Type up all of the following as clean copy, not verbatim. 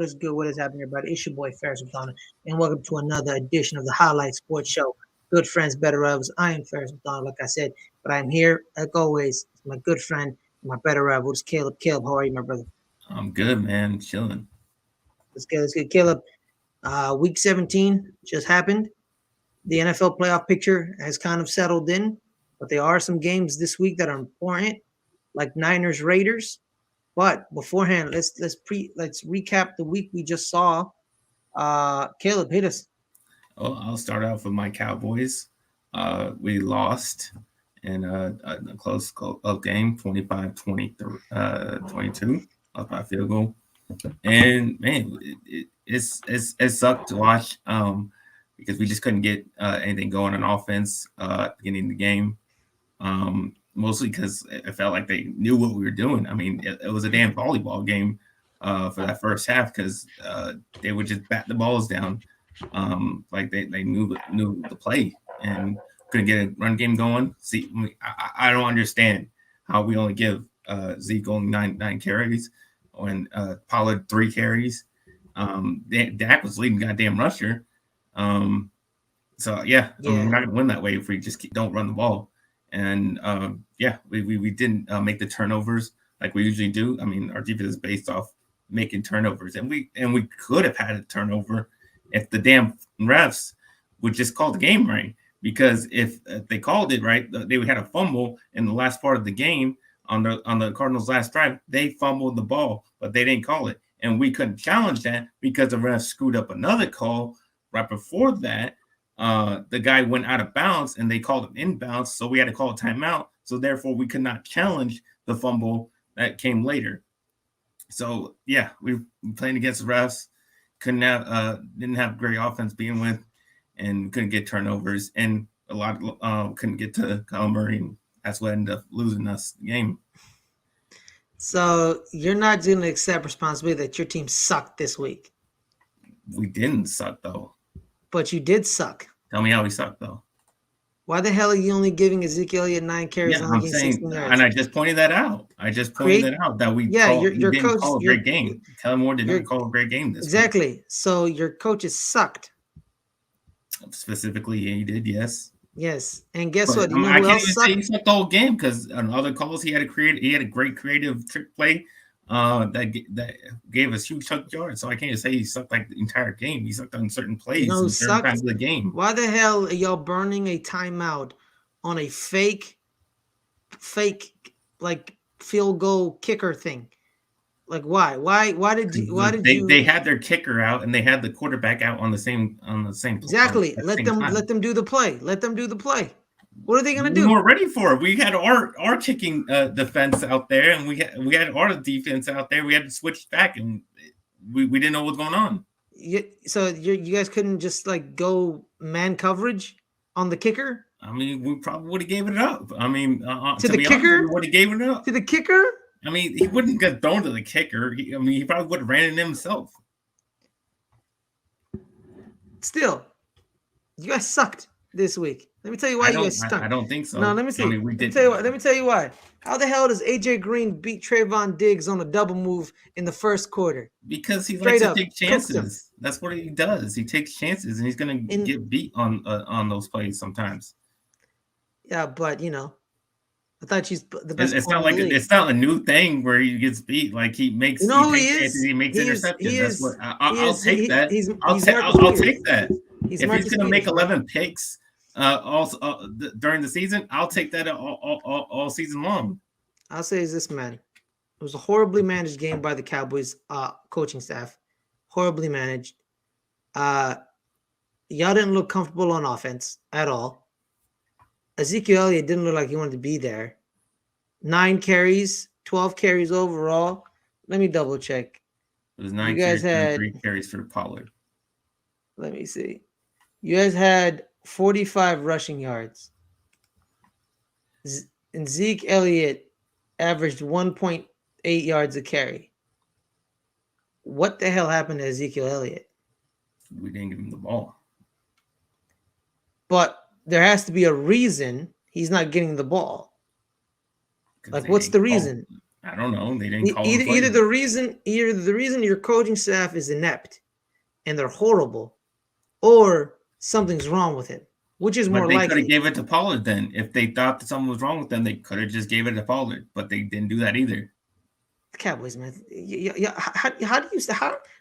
What's good? What is happening, everybody? It's your boy Ferris Muthana, and welcome to another edition of the Highlight Sports Show. Good friends, better rivals. I am Ferris Muthana, like I said, but I am here, like always, with my good friend, my better rival, it's Caleb. Caleb, how are you, my brother? I'm good, man. Chilling. Let's get Caleb. Week 17 just happened. The NFL playoff picture has kind of settled in, but there are some games this week that are important, like Niners Raiders. But beforehand, let's recap the week we just saw. Caleb, hit us. Oh, I'll start off with my Cowboys. We lost in a close game, 25-23, 22, up by field goal. And man, it sucked to watch because we just couldn't get anything going on offense beginning of the game. Mostly because it felt like they knew what we were doing. I mean, it was a damn volleyball game for that first half because they would just bat the balls down like they knew the play and couldn't get a run game going. See, I don't understand how we only give Zeke only nine carries when Pollard 3 carries. Dak was leading goddamn rusher. So yeah, I mean, we're not gonna win that way if we just don't run the ball. And we didn't make the turnovers like we usually do. I mean, our defense is based off making turnovers, and we could have had a turnover if the damn refs would just call the game right. Because if they called it right, they had a fumble in the last part of the game on the Cardinals' last drive. They fumbled the ball, but they didn't call it, and we couldn't challenge that because the refs screwed up another call right before that. The guy went out of bounds and they called it inbounds, so we had to call a timeout. So therefore, we could not challenge the fumble that came later. So yeah, we playing against the refs, didn't have great offense being with, and couldn't get turnovers, and a lot couldn't get to Kyle Murray, and that's what ended up losing us the game. So you're not going to accept responsibility that your team sucked this week. We didn't suck though. But you did suck. Tell me how we sucked though. Why the hell are you only giving Ezekiel Elliott 9 carries? Yeah, I'm saying, and I just pointed that out. That we your didn't coach, call a great game. Kellen Moore did not call a great game this exactly. week. So your coaches sucked. Specifically, he did, yes. Yes, and guess what? You know who else sucked? He sucked the whole game because on other calls he had a great creative trick play that gave us huge chunk yards. So I can't say he sucked like the entire game. He sucked on certain plays and certain times of the game. Why the hell are y'all burning a timeout on a fake like field goal kicker thing? Like why? Why did you? They had their kicker out and they had the quarterback out on the same. Exactly. Let them do the play. Let them do the play. What are they going to do? We weren't ready for it. We had our kicking defense out there, and we had our defense out there. We had to switch back, and we didn't know what was going on. So you guys couldn't just like go man coverage on the kicker? I mean, we probably would have gave it up. I mean, to the kicker, we would have gave it up to the kicker. I mean, he wouldn't get thrown to the kicker. He probably would have ran it himself. Still, you guys sucked this week. Let me tell you why you guys stunk. I don't think so. No, let me see. Let me tell you why. How the hell does AJ Green beat Trayvon Diggs on a double move in the first quarter? Because he likes to take chances. That's what he does. He takes chances, and he's going to get beat on those plays sometimes. Yeah, but I thought she's the best. It's not like it's not a new thing where he gets beat. Like he makes, he makes interceptions. That's what I'll take that. I'll take that. If he's going to make 11 picks during the season, I'll take that all season long. I'll say is this, man. It was a horribly managed game by the Cowboys coaching staff. Horribly managed. Y'all didn't look comfortable on offense at all. Ezekiel Elliott didn't look like he wanted to be there. 9 carries, 12 carries overall. Let me double check. It was 9 carries and 3 carries for Pollard. Let me see. You guys had 45 rushing yards. And Zeke Elliott averaged 1.8 yards a carry. What the hell happened to Ezekiel Elliott? We didn't give him the ball. But there has to be a reason he's not getting the ball. Like, what's the reason? I don't know. They didn't call him Either plays. the reason your coaching staff is inept and they're horrible, or something's wrong with him, which is But more they could have likely. gave it to Pollard then. If they thought that something was wrong with them, they could have just gave it to Pollard. But they didn't do that either. The Cowboys, man. How do you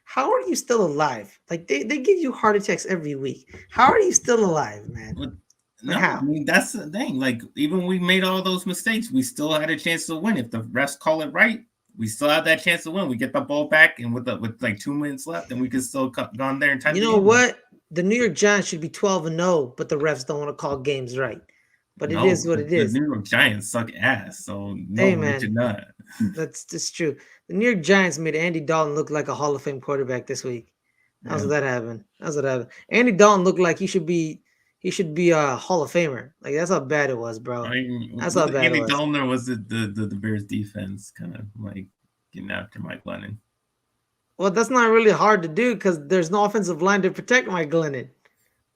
how are you still alive? Like they give you heart attacks every week. How are you still alive, man? But Like no, I how? mean that's the thing. Like even when we made all those mistakes, we still had a chance to win. If the refs call it right, we still have that chance to win. We get the ball back, and with like 2 minutes left, and we could still gone there and tied You the know game. what? The New York Giants should be 12-0, but the refs don't want to call games right. But it is No, what it the is. New York Giants suck ass. So Hey no, they should man, not. that's true. The New York Giants made Andy Dalton look like a Hall of Fame quarterback this week. How's Yeah. that happen? How's that happen? Andy Dalton looked like he should be a Hall of Famer. Like that's how bad it was, I bro. mean, That's how with bad it Andy was. Dalton, there was the Bears defense kind of like getting after Mike Lennon. Well, that's not really hard to do because there's no offensive line to protect Mike Glennon.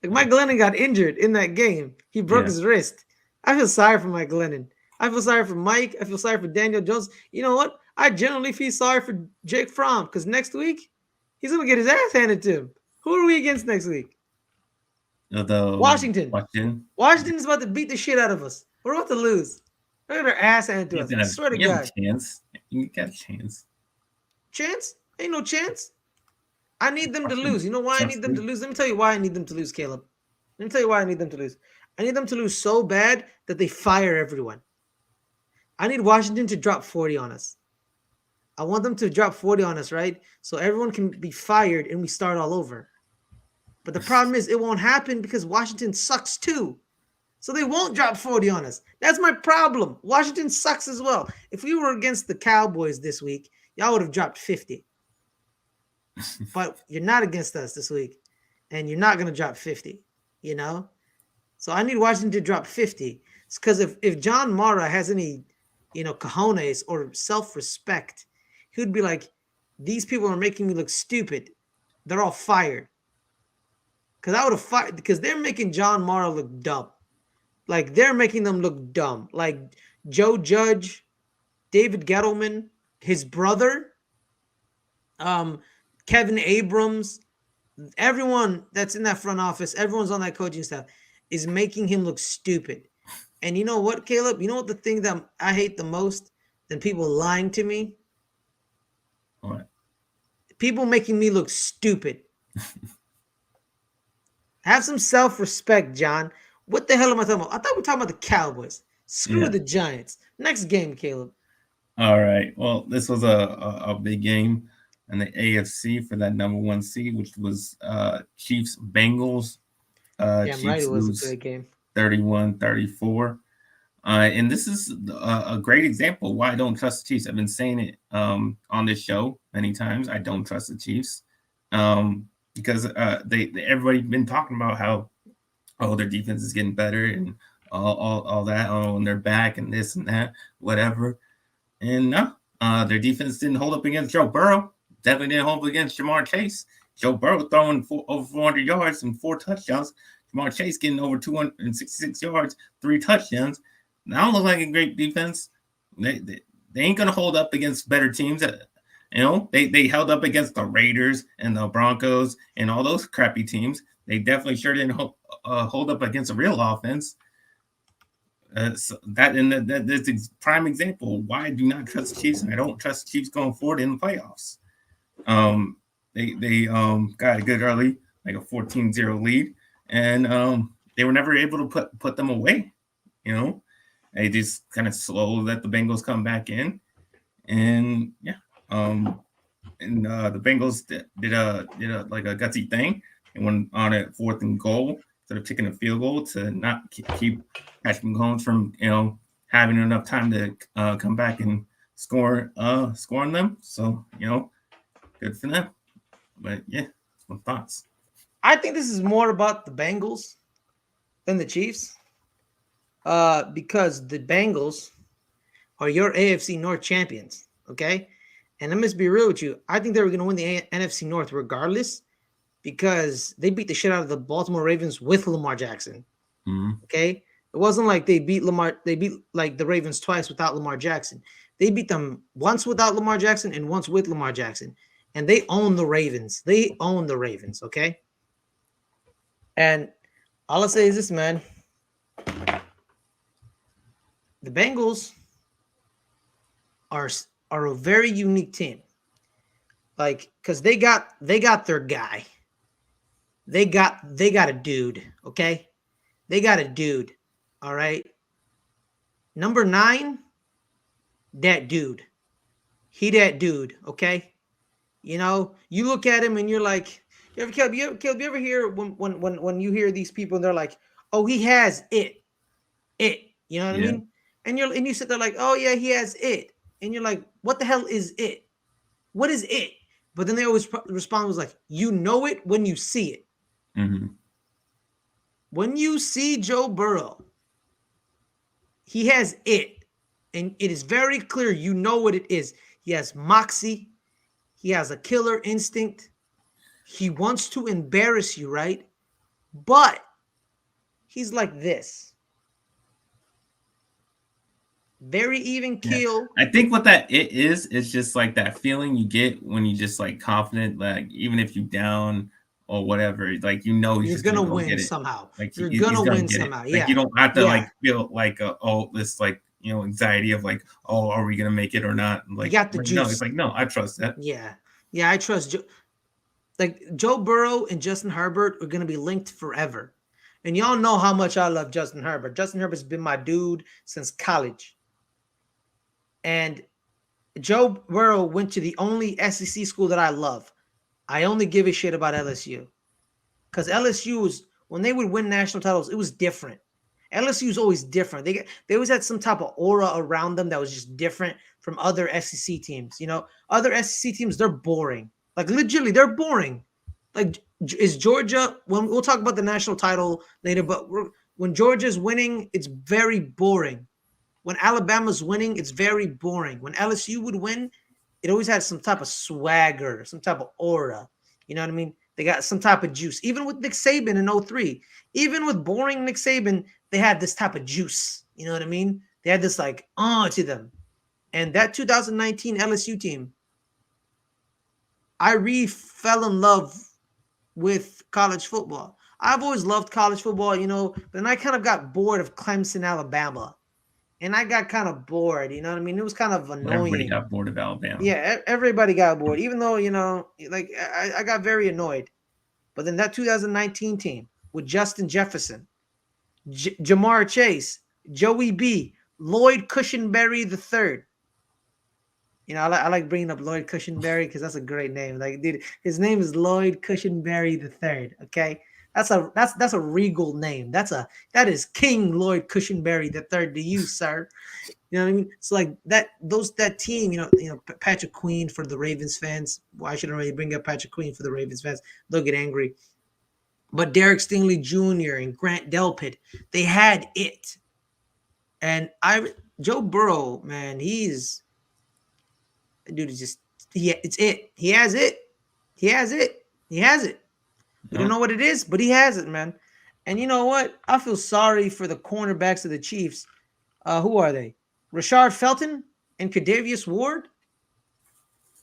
Like Mike Glennon got injured in that game. He broke Yeah. his wrist. I feel sorry for Mike Glennon. I feel sorry for Mike. I feel sorry for Daniel Jones. You know what? I generally feel sorry for Jake Fromm because next week he's gonna get his ass handed to him. Who are we against next week? The Washington. Washington. Washington's about to beat the shit out of us. We're about to lose. We're gonna get our ass handed to us. I swear to You have God. a chance. You got a chance. Chance? Ain't no chance. I need them to Trust me. lose. You know why I need Trust them to me. lose? Let me tell you why I need them to lose, Caleb. Let me tell you why I need them to lose. I need them to lose so bad that they fire everyone. I need Washington to drop 40 on us. I want them to drop 40 on us, right? So everyone can be fired and we start all over. But the problem is it won't happen because Washington sucks too. So they won't drop 40 on us. That's my problem. Washington sucks as well. If we were against the Cowboys this week, y'all would have dropped 50. But you're not against us this week. And you're not going to drop 50, you know? So I need Washington to drop 50. It's because if John Mara has any, cojones or self-respect, he would be like, these people are making me look stupid. They're all fired. Because I would have fired, because they're making John Mara look dumb. Like they're making them look dumb. Like Joe Judge, David Gettleman, his brother, Kevin Abrams, everyone that's in that front office, everyone's on that coaching staff is making him look stupid. And you know what, Caleb? You know what the thing that I hate the most than people lying to me? What? People making me look stupid. Have some self-respect, John. What the hell am I talking about? I thought we were talking about the Cowboys. Screw Yeah. the Giants. Next game, Caleb. All right. Well, this was a big game in the AFC for that number one seed, which was Chiefs Bengals. Damn right, Chiefs it was a lose great game. 31-34. And this is a great example why I don't trust the Chiefs. I've been saying it on this show many times. I don't trust the Chiefs because everybody's been talking about how their defense is getting better and all that. Oh, and they're back and this and that, whatever. And no, their defense didn't hold up against Joe Burrow. Definitely didn't hold up against Jamar Chase. Joe Burrow throwing over 400 yards and 4 touchdowns. Jamar Chase getting over 266 yards, 3 touchdowns. Now don't look like a great defense. They ain't gonna hold up against better teams. They held up against the Raiders and the Broncos and all those crappy teams. They definitely sure didn't hold up against a real offense. So that's a prime example why I do not trust the Chiefs, and I don't trust the Chiefs going forward in the playoffs. They got a good early, like a 14-0 lead, and they were never able to put them away. They just kind of slow let the Bengals come back in, and yeah, the Bengals did a like a gutsy thing and went on a 4th and goal instead of taking a field goal to not keep Patrick Mahomes from having enough time to come back and scoring them. So good for them. But yeah, some thoughts. I think this is more about the Bengals than the Chiefs. Because the Bengals are your AFC North champions, okay? And I must be real with you. I think they were going to win the NFC North regardless because they beat the shit out of the Baltimore Ravens with Lamar Jackson, Mm-hmm. okay? It wasn't like they beat like the Ravens twice without Lamar Jackson. They beat them once without Lamar Jackson and once with Lamar Jackson. And they own the Ravens. They own the Ravens, okay? And all I'll say is this, man. The Bengals are a very unique team. Like, because they got their guy. They got a dude, okay? They got a dude, all right? Number 9, that dude. He that dude, okay? You know, you look at him and you're like, you ever hear when you hear these people and they're like, oh, he has it. You know what I mean? And you sit there like, oh yeah, he has it. And you're like, what the hell is it? What is it? But then they always respond was like, you know it when you see it. Mm-hmm. When you see Joe Burrow, he has it. And it is very clear, you know what it is. He has moxie. He has a killer instinct. He wants to embarrass you, right? But he's like this. Very even keel. Yeah. I think what that it is just like that feeling you get when you just like confident, like even if you down or whatever, like you know you're just gonna go win get it. somehow. Like you're he's gonna win get somehow. it. Yeah. Like you don't have to like feel like this like anxiety of like, oh, are we gonna make it or not? Like you got the juice. No, it's like no, I trust that. Yeah, I trust Joe Burrow and Justin Herbert are gonna be linked forever. And y'all know how much I love Justin Herbert. Justin Herbert's been my dude since college. And Joe Burrow went to the only SEC school that I love. I only give a shit about LSU. Because LSU was, when they would win national titles, it was different. LSU is always different. They always had some type of aura around them that was just different from other SEC teams. You know, other SEC teams, they're boring. Like legitimately, they're boring. Like is Georgia, when we'll talk about the national title later, but when Georgia's winning, it's very boring. When Alabama's winning, it's very boring. When LSU would win, it always had some type of swagger, some type of aura. You know what I mean? They got some type of juice. Even with Nick Saban in 03, even with boring Nick Saban, they had this type of juice. You know what I mean? They had this like, to them. And that 2019 LSU team, I really fell in love with college football. I've always loved college football, but then I kind of got bored of Clemson, Alabama. And I got kind of bored, you know what I mean? It was kind of annoying. Everybody got bored of Alabama. Yeah, everybody got bored, even though, like I got very annoyed. But then that 2019 team with Justin Jefferson, Jamar Chase, Joey B, Lloyd Cushenberry III. I like bringing up Lloyd Cushenberry because that's a great name. Like, dude, his name is Lloyd Cushenberry III. Okay, that's a regal name. That is King Lloyd Cushenberry III to you, sir. You know what I mean? It's like that team. Patrick Queen for the Ravens fans. Well, I shouldn't really bring up Patrick Queen for the Ravens fans. They'll get angry. But Derek Stingley Jr. and Grant Delpit, they had it. And Joe Burrow, man, it's it. He has it. He has it. He has it. We don't know what it is, but he has it, man. And you know what? I feel sorry for the cornerbacks of the Chiefs. Who are they? Rashard Felton and Kadavius Ward.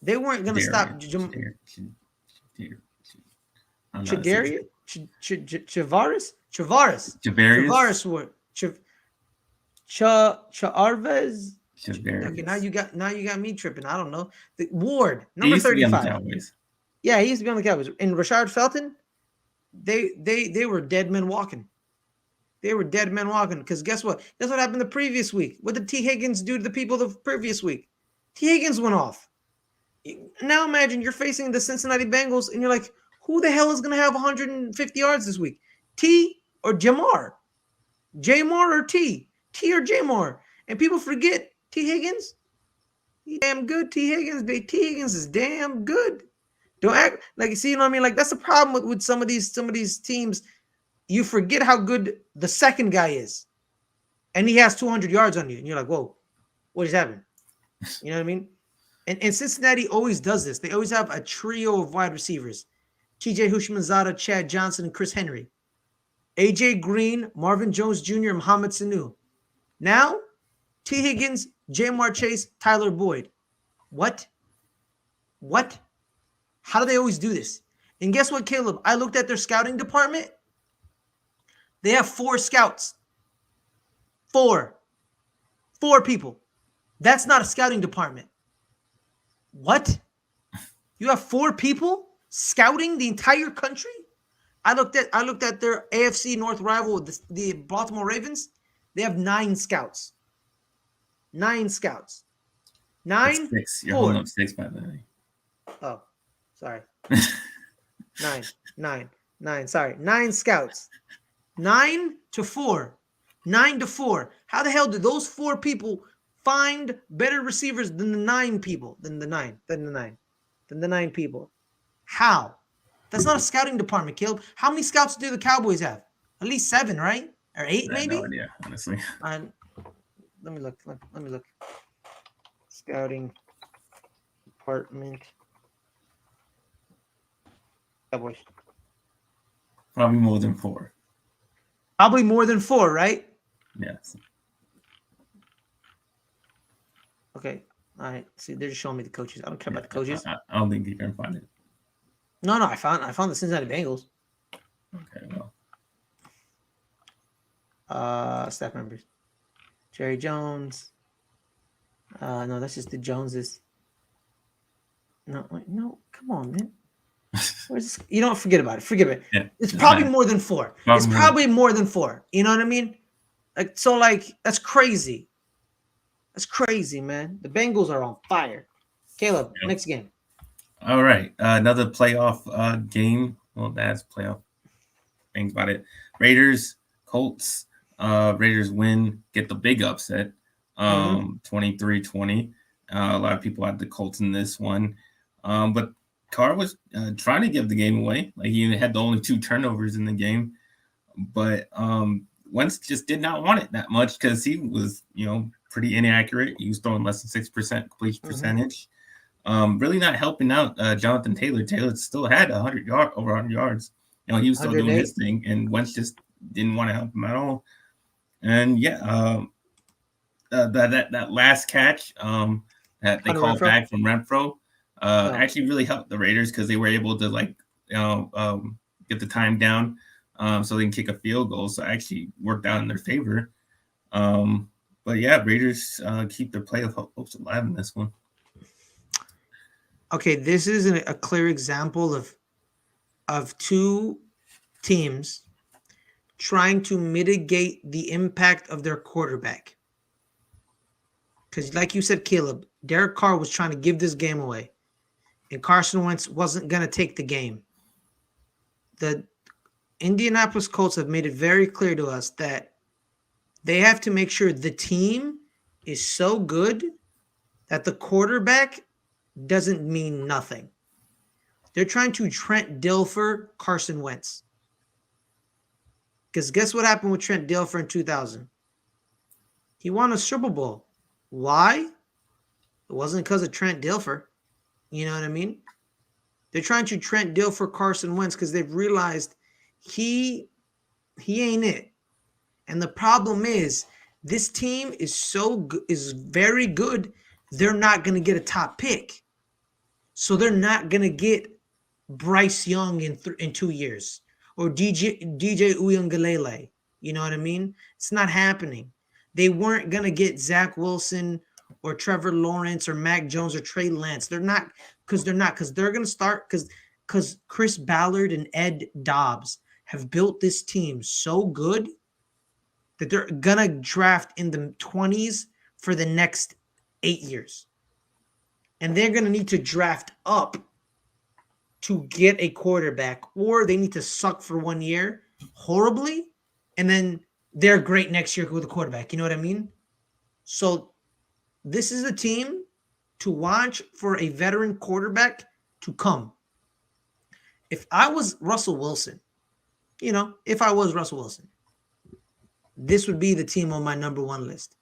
They weren't going to stop. Travaris Ward. Charvez. Okay, now you got me tripping. I don't know. The Ward, number 35. Yeah, he used to be on the Cowboys. And Rashard Felton, they were dead men walking. They were dead men walking. Because guess what? Guess what happened the previous week? What did T. Higgins do to the people the previous week? T. Higgins went off. Now imagine you're facing the Cincinnati Bengals and you're like, who the hell is going to have 150 yards this week? T or Jamar? Jamar or T? T or Jamar? And people forget T. Higgins. He's damn good. T. Higgins, T. Higgins is damn good. Don't act like, see, you know what I mean? Like, that's the problem with some of these teams. You forget how good the second guy is. And he has 200 yards on you. And you're like, whoa, what is happening? You know what I mean? And Cincinnati always does this. They always have a trio of wide receivers. TJ Houshmandzadeh, Chad Johnson, and Chris Henry. AJ Green, Marvin Jones Jr., and Mohamed Sanu. Now, T. Higgins, Jamar Chase, Tyler Boyd. What? How do they always do this? And guess what, Caleb? I looked at their scouting department. They have 4 scouts. 4 people. That's not a scouting department. What? You have 4 people scouting the entire country? I looked at their AFC North rival, the Baltimore Ravens. They have 9 scouts. 9 scouts. 9. 6. You're holding up 6 by the way. Oh, sorry. 9. Sorry, 9 scouts. 9 to 4. 9 to 4. How the hell did those 4 people find better receivers than the 9 people? Than the 9 people? How? That's not a scouting department, Caleb. How many scouts do the Cowboys have? At least 7, right? Or 8, maybe? No idea, honestly. Let me look. Let me look. Scouting department. Cowboys. Probably more than 4. Probably more than 4, right? Yes. Okay. All right. See, they're just showing me the coaches. I don't care about the coaches. I don't think you can find it. No. I found the Cincinnati Bengals. Okay, well. Staff members. Jerry Jones. No, that's just the Joneses. No, come on, man. Where's this? You don't forget about it. Forget it. Yeah, it's probably more than 4. It's probably more than 4. You know what I mean? That's crazy. That's crazy, man. The Bengals are on fire. Caleb, next game. All right. Another playoff game. Well, that's playoff. Think about it. Raiders, Colts. Raiders win, get the big upset. 23-20. A lot of people had the Colts in this one. But Carr was trying to give the game away. Like, he had the only 2 turnovers in the game. But Wentz just did not want it that much because he was, pretty inaccurate. He was throwing less than 6% completion percentage. Really not helping out Jonathan Taylor. Taylor still had over 100 yards. He was still doing his thing, and Wentz just didn't want to help him at all. And that last catch that they called back from Renfro actually really helped the Raiders because they were able to get the time down so they can kick a field goal. So it actually worked out in their favor. But yeah, Raiders keep their playoff hopes alive in this one. Okay, this is a clear example of 2 teams trying to mitigate the impact of their quarterback. Because like you said, Caleb, Derek Carr was trying to give this game away, and Carson Wentz wasn't going to take the game. The Indianapolis Colts have made it very clear to us that they have to make sure the team is so good that the quarterback doesn't mean nothing. They're trying to Trent Dilfer Carson Wentz. Because guess what happened with Trent Dilfer in 2000? He won a Super Bowl. Why? It wasn't because of Trent Dilfer. You know what I mean? They're trying to Trent Dilfer Carson Wentz because they've realized he ain't it. And the problem is this team is very good. They're not going to get a top pick. So they're not going to get Bryce Young in 2 years or DJ Uiagalelei. You know what I mean? It's not happening. They weren't going to get Zach Wilson or Trevor Lawrence or Mac Jones or Trey Lance. They're not because they're going to start because Chris Ballard and Ed Dobbs have built this team so good that they're going to draft in the 20s for the next 8 years. And they're going to need to draft up to get a quarterback, or they need to suck for 1 year horribly, and then they're great next year with a quarterback. You know what I mean? So this is a team to watch for a veteran quarterback to come. If I was Russell Wilson, this would be the team on my number 1 list.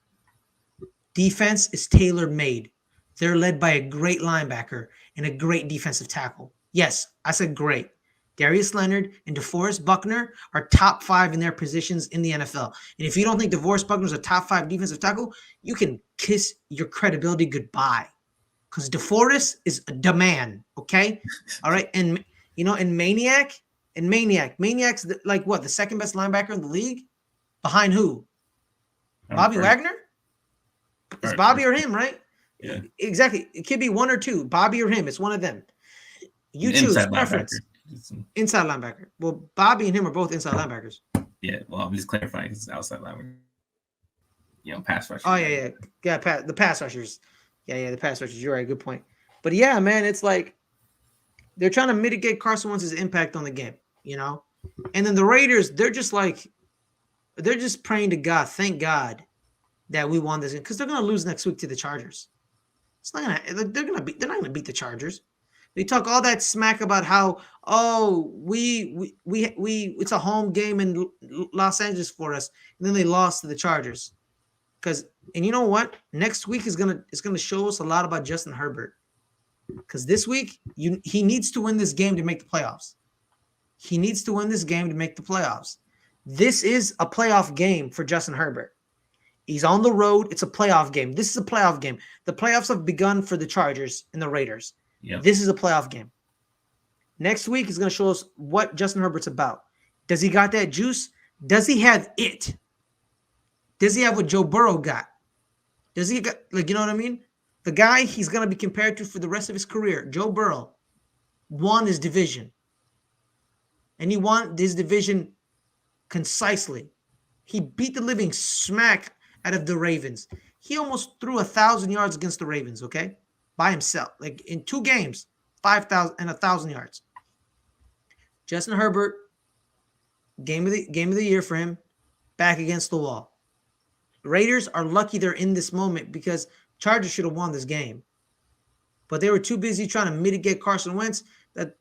Defense is tailor-made. They're led by a great linebacker and a great defensive tackle. Yes, I said great. Darius Leonard and DeForest Buckner are top 5 in their positions in the NFL. And if you don't think DeForest Buckner is a top 5 defensive tackle, you can kiss your credibility goodbye. Because DeForest is the man, okay? All right. And, and Maniac's the second best linebacker in the league? Behind who? Bobby Wagner? It's Bobby or him, right? Yeah. Exactly. It could be one or two, Bobby or him. It's one of them. You choose preference. Inside linebacker. Well, Bobby and him are both inside linebackers. Yeah, well, I'm just clarifying because it's outside linebacker. Pass rushers. Oh, yeah. The pass rushers. Yeah, the pass rushers. You're right. Good point. But yeah, man, it's like they're trying to mitigate Carson Wentz's impact on the game, And then the Raiders, they're just praying to God. Thank God that we won this game because they're going to lose next week to the Chargers. It's not going to. They're not going to beat the Chargers. They talk all that smack about how we it's a home game in Los Angeles for us, and then they lost to the Chargers. And you know what? Next week is gonna show us a lot about Justin Herbert. Because this week he needs to win this game to make the playoffs. He needs to win this game to make the playoffs. This is a playoff game for Justin Herbert. He's on the road. It's a playoff game. This is a playoff game. The playoffs have begun for the Chargers and the Raiders. Yep. This is a playoff game. Next week is going to show us what Justin Herbert's about. Does he got that juice? Does he have it? Does he have what Joe Burrow got? Does he got, you know what I mean? The guy he's going to be compared to for the rest of his career, Joe Burrow, won his division. And he won his division concisely. He beat the living smack out of the Ravens. He almost threw 1,000 yards against the Ravens, okay? By himself. Like in 2 games, 5,000 and 1,000 yards. Justin Herbert, game of the year for him, back against the wall. Raiders are lucky they're in this moment because Chargers should have won this game. But they were too busy trying to mitigate Carson Wentz that,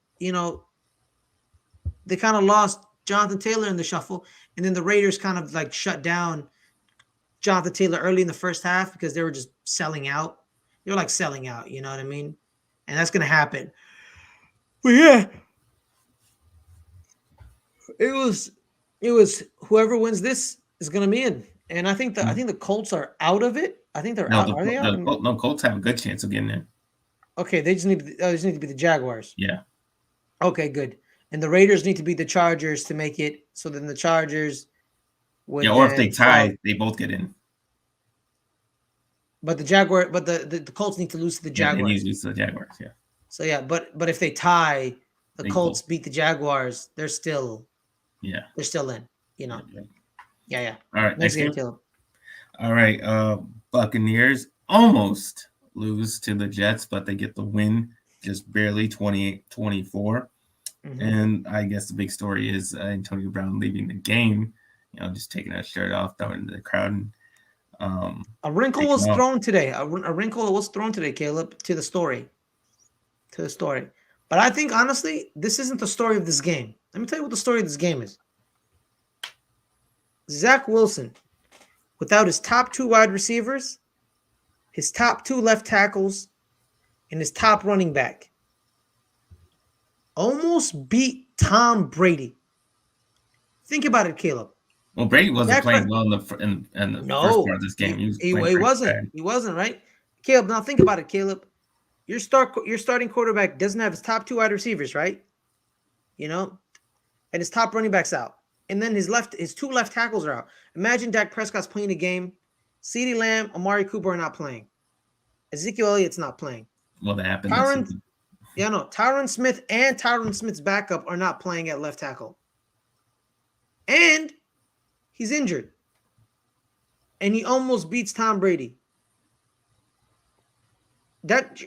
they kind of lost Jonathan Taylor in the shuffle. And then the Raiders kind of shut down Jonathan Taylor early in the first half because they were just selling out. They were selling out, you know what I mean? And that's going to happen. But yeah, it was whoever wins this is going to be in. And I think the Colts are out of it. I think they're out. Are they out? No, Colts have a good chance of getting in. Okay, they just need to be the Jaguars. Yeah. Okay, good. And the Raiders need to beat the Chargers to make it. So then the Chargers would. Yeah, or if they tie, they both get in. But the Colts need to lose to the Jaguars. Yeah, they need to lose to the Jaguars. Yeah. So yeah, but if they tie, the Colts beat the Jaguars. They're still. Yeah. They're still in. Yeah. All right. Next game, Caleb. All right. Buccaneers almost lose to the Jets, but they get the win, just barely 28-24. Mm-hmm. And I guess the big story is Antonio Brown leaving the game, just taking that shirt off, throwing it into the crowd. And, a wrinkle was thrown today. A wrinkle was thrown today, Caleb, to the story. But I think, honestly, this isn't the story of this game. Let me tell you what the story of this game is. Zach Wilson, without his top 2 wide receivers, his top 2 left tackles, and his top running back, almost beat Tom Brady. Think about it, Caleb. Well, Brady wasn't playing well in the first part of this game. He wasn't. He wasn't, right? Caleb, now think about it, Caleb. Your starting quarterback doesn't have his top 2 wide receivers, right? And his top running back's out. And then his 2 left tackles are out. Imagine Dak Prescott's playing a game. CeeDee Lamb, Amari Cooper are not playing. Ezekiel Elliott's not playing. Well, that happened. Tyron Smith and Tyron Smith's backup are not playing at left tackle. And he's injured. And he almost beats Tom Brady. That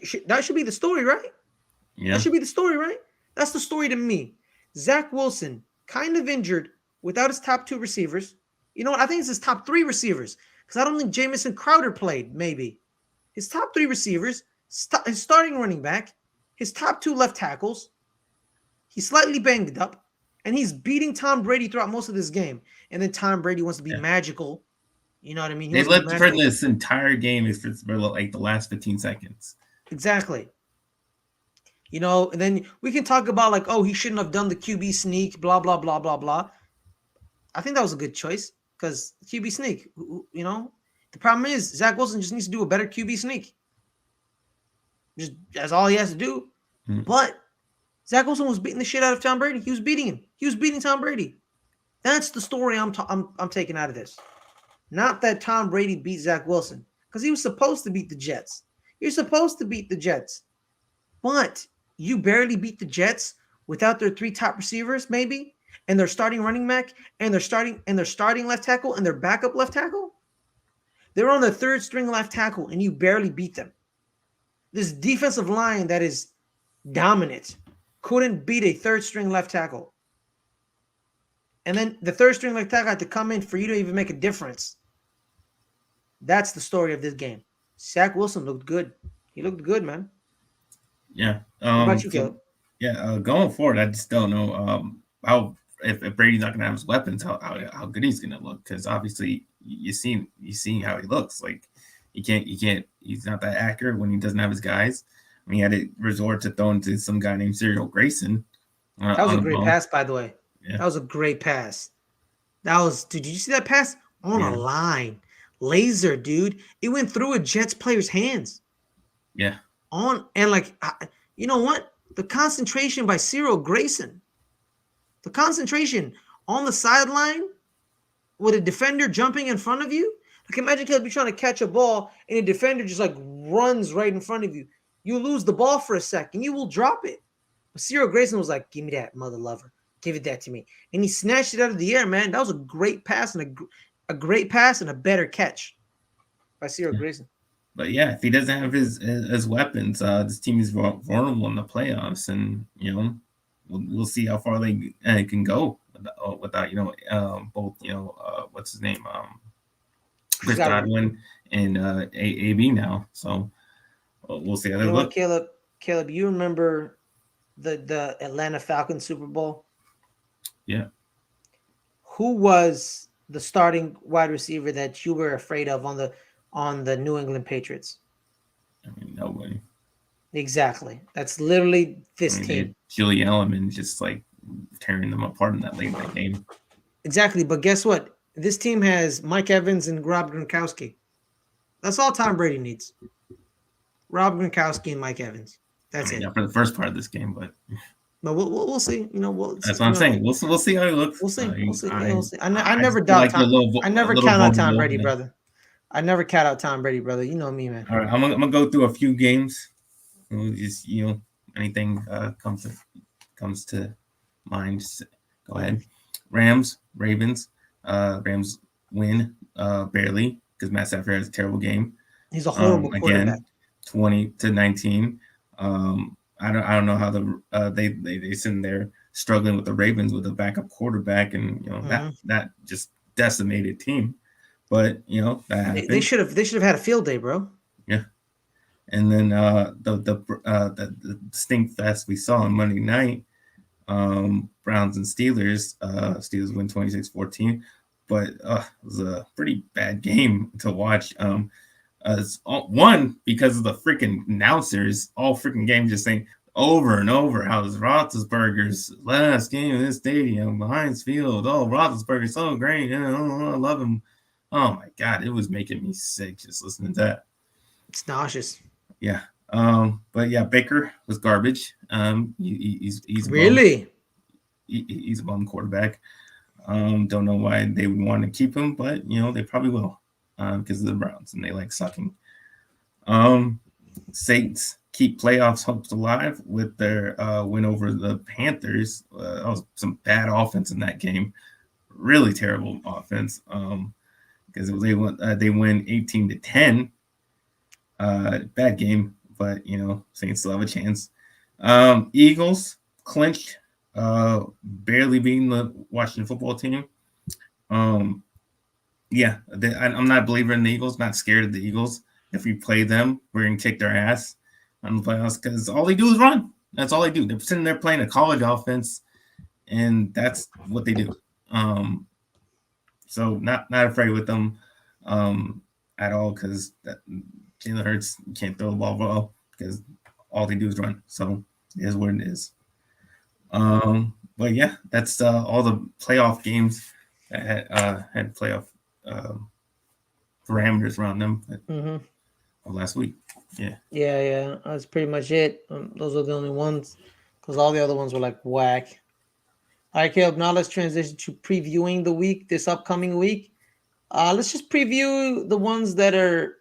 should be the story, right? Yeah. That should be the story, right? That's the story to me. Zach Wilson, kind of injured, without his top 2 receivers. You know what? I think it's his top 3 receivers because I don't think Jamison Crowder played, maybe. His top 3 receivers, his starting running back, his top 2 left tackles. He's slightly banged up, and he's beating Tom Brady throughout most of this game. And then Tom Brady wants to be magical. You know what I mean? They lived for this entire game for the last 15 seconds. Exactly. And then we can talk about like, oh, he shouldn't have done the QB sneak, blah blah blah blah blah. I think that was a good choice because QB sneak. The problem is Zach Wilson just needs to do a better QB sneak. Just that's all he has to do. Mm. But Zach Wilson was beating the shit out of Tom Brady. He was beating him. He was beating Tom Brady. That's the story I'm taking out of this. Not that Tom Brady beat Zach Wilson because he was supposed to beat the Jets. You're supposed to beat the Jets, but you barely beat the Jets without their 3 top receivers, maybe, and their starting running back, and their starting left tackle, and their backup left tackle. They're on the 3rd string left tackle, and you barely beat them. This defensive line that is dominant couldn't beat a 3rd string left tackle. And then the 3rd string left tackle had to come in for you to even make a difference. That's the story of this game. Zach Wilson looked good. He looked good, man. Yeah. What about you, Caleb? Going forward, I just don't know how if Brady's not going to have his weapons, how good he's going to look. Because obviously, you seen how he looks. Like he's not that accurate when he doesn't have his guys. I mean, he had to resort to throwing to some guy named Cyril Grayson. That was a great pass, by the way. Yeah. That was a great pass. Did you see that pass? On a line. Laser, dude. It went through a Jets player's hands. Yeah. You know what? The concentration by Cyril Grayson. The concentration on the sideline with a defender jumping in front of you. Like imagine Caleb, you're trying to catch a ball and a defender just like runs right in front of you. You lose the ball for a second. You will drop it. But Cyril Grayson was like, give me that, mother lover. Give it that to me. And he snatched it out of the air, man. That was a great pass and a great pass and a better catch by Cyril Grayson. But yeah, if he doesn't have his weapons, this team is vulnerable in the playoffs, and we'll see how far they can go without both what's his name Chris Godwin and AB now. So we'll see how they look. Caleb, you remember the Atlanta Falcons Super Bowl? Yeah. Who was the starting wide receiver that you were afraid of on the New England Patriots? I mean, nobody. Exactly. That's literally this team. Julie Elliman just like tearing them apart in that late night game. Exactly. But guess what? This team has Mike Evans and Rob Gronkowski. That's all Tom Brady needs. Rob Gronkowski and Mike Evans. That's it. Yeah, for the first part of this game, but we'll see. That's what I'm saying. We'll see how he looks. We'll see. I never doubt Tom. I never count out Tom Brady, brother. I never count out Tom Brady, brother. You know me, man. All right, I'm gonna go through a few games. We'll just anything comes to mind. Just go ahead. Rams, Ravens. Rams win barely because Matt Stafford has a terrible game. He's a horrible quarterback. 20-19. I don't know how they sitting there struggling with the Ravens with a backup quarterback, and that just decimated team. But that happened. They should have had a field day, bro. Yeah. And then the stink fest we saw on Monday night, Browns and Steelers. Steelers win 26-14, but it was a pretty bad game to watch. One, because of the freaking announcers, all freaking game just saying over and over how it's Roethlisberger's last game in this stadium, Heinz Field. Oh, Roethlisberger's so great. I love him. Oh my God, it was making me sick just listening to that. It's nauseous. Yeah. But yeah, Baker was garbage. He's really he's a bum quarterback. Don't know why they would want to keep him, but they probably will because of the Browns and they like sucking. Saints keep playoffs hopes alive with their win over the Panthers. That was some bad offense in that game. Really terrible offense. Because they win 18-10. Bad game, but Saints still have a chance. Eagles clinched, barely beating the Washington football team. I'm not a believer in the Eagles. Not scared of the Eagles. If we play them, we're gonna kick their ass on the playoffs because all they do is run. That's all they do. They're sitting there playing a college offense, and that's what they do. So not afraid with them at all because Jalen Hurts can't throw the ball well because all they do is run. So It is what it is. But yeah, that's all the playoff games that had playoff parameters around them last week. Yeah. Yeah. That's pretty much it. Those are the only ones, because all the other ones were like whack. All right, Caleb. Now let's transition to previewing the week, this upcoming week. Let's just preview the ones that are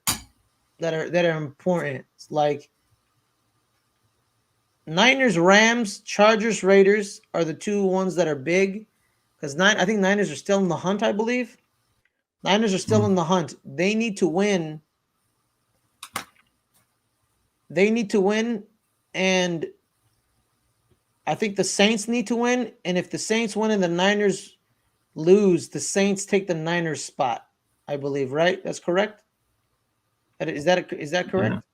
important, like Niners, Rams, Chargers, Raiders are the two ones that are big, because I think Niners are still in the hunt. I believe Niners are still in the hunt. They need to win. And I think the Saints need to win. And if the Saints win and the Niners lose, the Saints take the Niners spot. I believe, right? That's correct. Is that correct?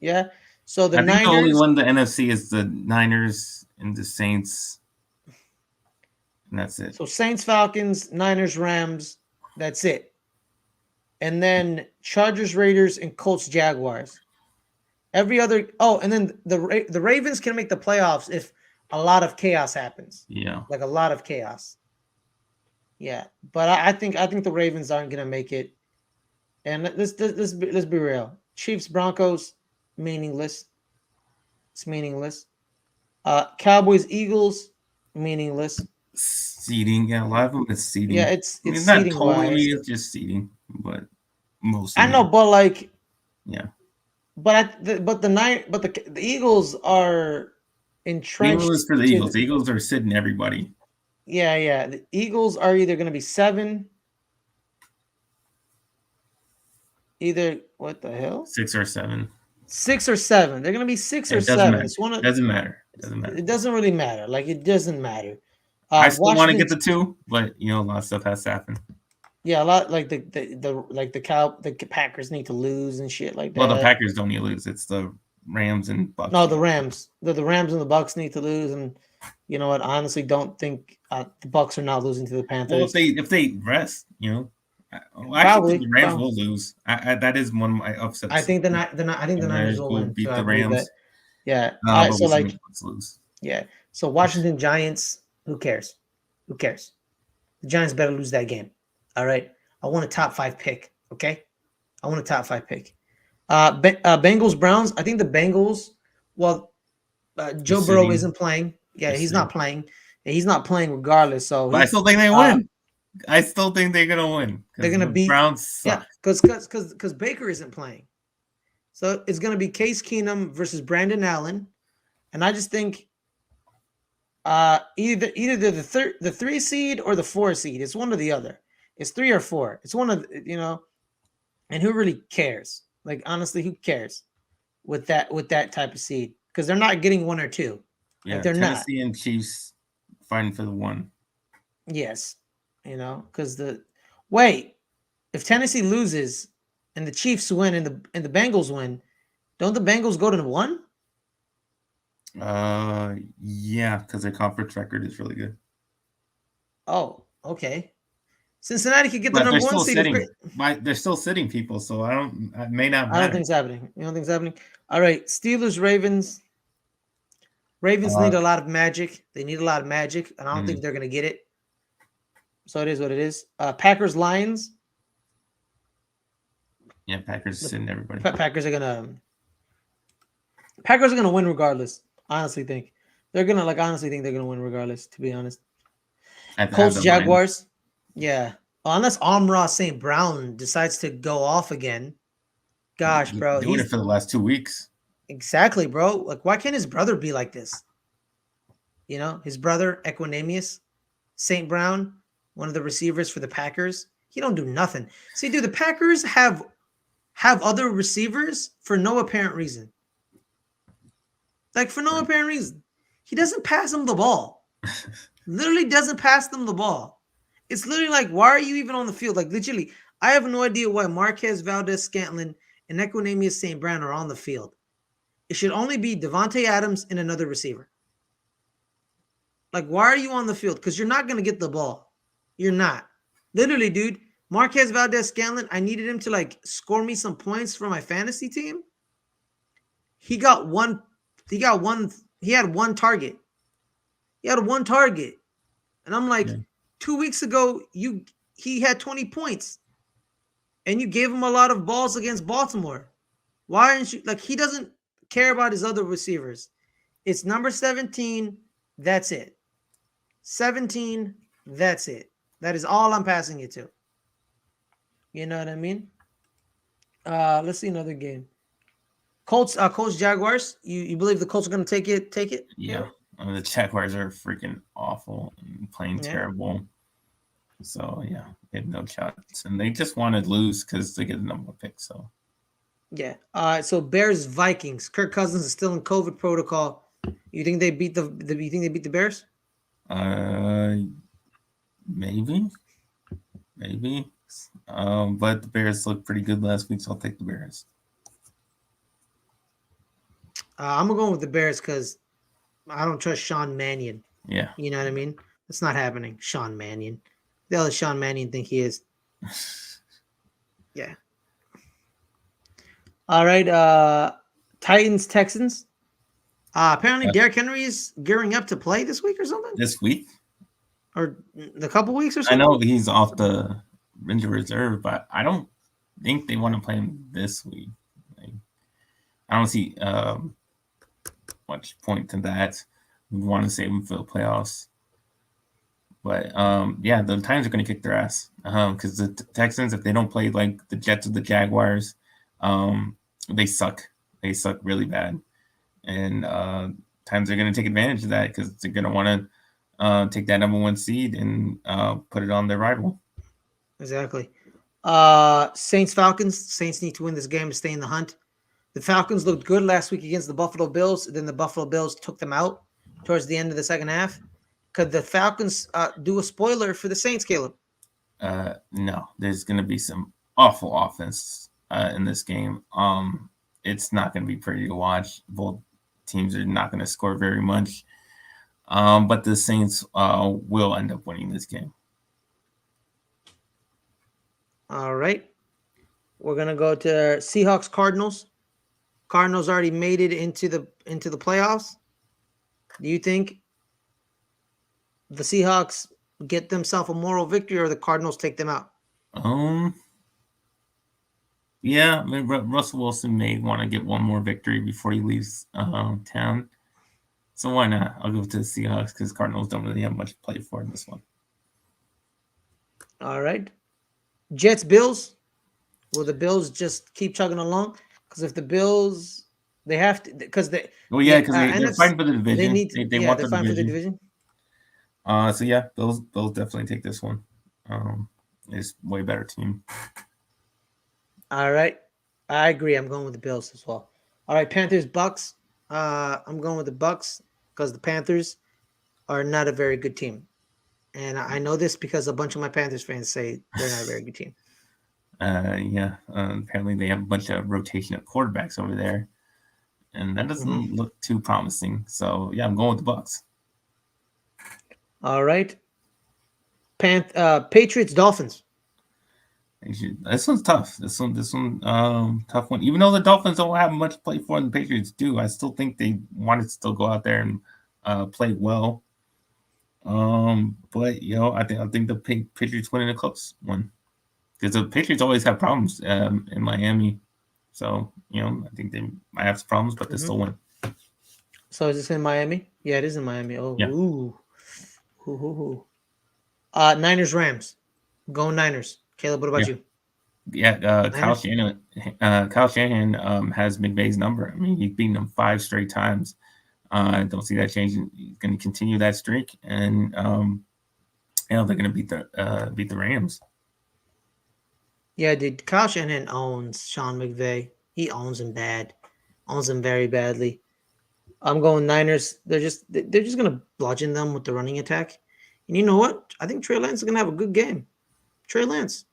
Yeah. So the I think Niners. the only one in the NFC is the Niners and the Saints, and that's it. So Saints, Falcons, Niners, Rams. That's it. And then Chargers, Raiders, and Colts, Jaguars. Every other. Oh, and then the Ravens can make the playoffs if a lot of chaos happens. Yeah. Like a lot of chaos. Yeah, but I think the Ravens aren't gonna make it. And let's be real. Chiefs, Broncos, meaningless. It's meaningless. Cowboys, Eagles, meaningless. Seeding, yeah, a lot of them is seeding. Yeah, it's not seeding totally, wise. it's just seeding, but mostly. I know, but like, yeah. But the Eagles are entrenched. Eagles for the Eagles. The Eagles are sitting everybody. Yeah. The Eagles are either going to be 7. Either what the hell? 6 or 7. 6 or 7. They're going to be 6 or 7. Matter. Doesn't matter. It doesn't really matter. Like it doesn't matter. I still want to get the 2, but a lot of stuff has to happen. Yeah, a lot like the Packers need to lose and shit like that. Well, the Packers don't need to lose. It's the Rams and Bucks. No, the Rams. The Rams and the Bucks need to lose, and you know what? I honestly don't think the Bucks are not losing to the Panthers. Well, if they rest, probably the Rams will lose. That is one of my upsets. I think the Niners will win. Beat the Rams. Yeah. So like lose. Yeah. So Washington Giants. Who cares? The Giants better lose that game. All right. I want a top 5 pick. Okay. I want a top 5 pick. Bengals, Browns. I think the Bengals. Well, Joe Burrow isn't playing. Yeah, he's not playing. He's not playing regardless. So but I still think they win. I still think they're gonna win. They're gonna beat Browns. Suck. Yeah, because Baker isn't playing. So it's gonna be Case Keenum versus Brandon Allen, and I just think either the 3 seed or the 4 seed. It's one or the other. It's 3 or 4. It's one of and who really cares? Like honestly, who cares with that type of seed? Because they're not getting 1 or 2. Yeah, like they're Tennessee and Chiefs fighting for the 1. Yes, because if Tennessee loses and the Chiefs win and the Bengals win, don't the Bengals go to 1? Yeah, because their conference record is really good. Oh, okay. Cincinnati could get the number 1 seed. They're still sitting people, so it may not matter. I don't think it's happening. You don't think it's happening? All right, Steelers, Ravens. Ravens need a lot of magic. They need a lot of magic, and I don't think they're going to get it. So it is what it is. Packers, Lions. Yeah, Packers sitting everybody. Packers are gonna win regardless. Honestly think they're gonna win regardless. To be honest. Colts, Jaguars. Yeah. Unless Amon-Ra St. Brown decides to go off again. Gosh, bro. He's doing it for the last 2 weeks. Exactly, bro. Like, why can't his brother be like this? His brother, Equanimous St. Brown, one of the receivers for the Packers. He don't do nothing. See, dude, the Packers have other receivers for no apparent reason. Like, for no apparent reason. He doesn't pass them the ball. Literally doesn't pass them the ball. It's literally like, why are you even on the field? Like, literally, I have no idea why Marquez Valdez-Scantling and Equanimous St. Brown are on the field. It should only be Devontae Adams and another receiver. Like, why are you on the field? Because you're not going to get the ball. You're not. Literally, dude, Marquez Valdez-Scantling, I needed him to, score me some points for my fantasy team. He got one He had one target. He had one target. And I'm like, Yeah. 2 weeks ago, he had 20 points. And you gave him a lot of balls against Baltimore. Why aren't you like he doesn't care about his other receivers? It's number 17. That's it. 17. That's it. That is all I'm passing it to. You know what I mean? Let's see another game. Colts Jaguars. You believe the Colts are gonna take it? Take it? Yeah. I mean, the Jaguars are freaking awful and playing Yeah. terrible. So yeah, they have no shots, and they just want to lose because they get the number one pick. So Yeah. So Bears Vikings. Kirk Cousins is still in COVID protocol. You think they beat you think they beat the Bears? maybe. But the Bears looked pretty good last week, so I'll take the Bears. I'm gonna go with the Bears because I don't trust Sean Mannion. Yeah. You know what I mean? It's not happening. Sean Mannion. The hell does Sean Mannion think he is? Yeah. All right. Titans Texans. Apparently Derrick Henry is gearing up to play this week or something. This week? Or a couple weeks or I something. know he's off the injured reserve, but I don't think they want to play him this week. Like, I don't see much point to that. We want to save him for the playoffs. But yeah, the Titans are going to kick their ass because the Texans, if they don't play like the Jets or the Jaguars, they suck. They suck really bad, and Titans are going to take advantage of that because they're going to want to take that number one seed and put it on their rival. Exactly. Saints Falcons. Saints need to win this game to stay in the hunt. The Falcons looked good last week against the Buffalo Bills. Then the Buffalo Bills took them out towards the end of the second half. Could the Falcons do a spoiler for the Saints, Caleb? No, there's going to be some awful offense in this game. It's not going to be pretty to watch. Both teams are not going to score very much. But the Saints will end up winning this game. All right. We're going to go to Seahawks Cardinals. Cardinals already made it into the playoffs. Do you think the Seahawks get themselves a moral victory or the Cardinals take them out? Yeah, I mean, Russell Wilson may want to get one more victory before he leaves town. So why not? I'll go to the Seahawks because Cardinals don't really have much to play for in this one. All right. Jets Bills. Will the Bills just keep chugging along? Because if the Bills, they have to, because they. Well, yeah, because they're fighting for the division. They need. They want they're the fighting division. for the division. So yeah, Bills definitely take this one. It's way better team. All right, I agree. I'm going with the Bills as well. All right, Panthers Bucks. I'm going with the Bucks because the Panthers are not a very good team, and I know this because a bunch of my Panthers fans say they're not a very good team. Yeah. Apparently they have a bunch of rotation of quarterbacks over there, and that doesn't look too promising. So yeah, I'm going with the Bucks. All right. Patriots Dolphins. This one's tough. This one, tough one. Even though the Dolphins don't have much to play for, and the Patriots do, I still think they want to still go out there and play well. But I think the Patriots win in a close one because the Patriots always have problems in Miami. So I think they might have some problems, but they still win. So is this in Miami? Yeah, it is in Miami. Oh, yeah. Ooh. Niners Rams. Going Niners. Caleb, what about you? Yeah, Kyle Shanahan has McVay's number. I mean, he's beaten them 5 straight times. I don't see that changing. He's going to continue that streak, and they're going to beat the Rams. Yeah, dude. Kyle Shanahan owns Sean McVay. He owns him bad. Owns him very badly. I'm going Niners. They're just going to bludgeon them with the running attack. And you know what? I think Trey Lance is going to have a good game. Trey Lance,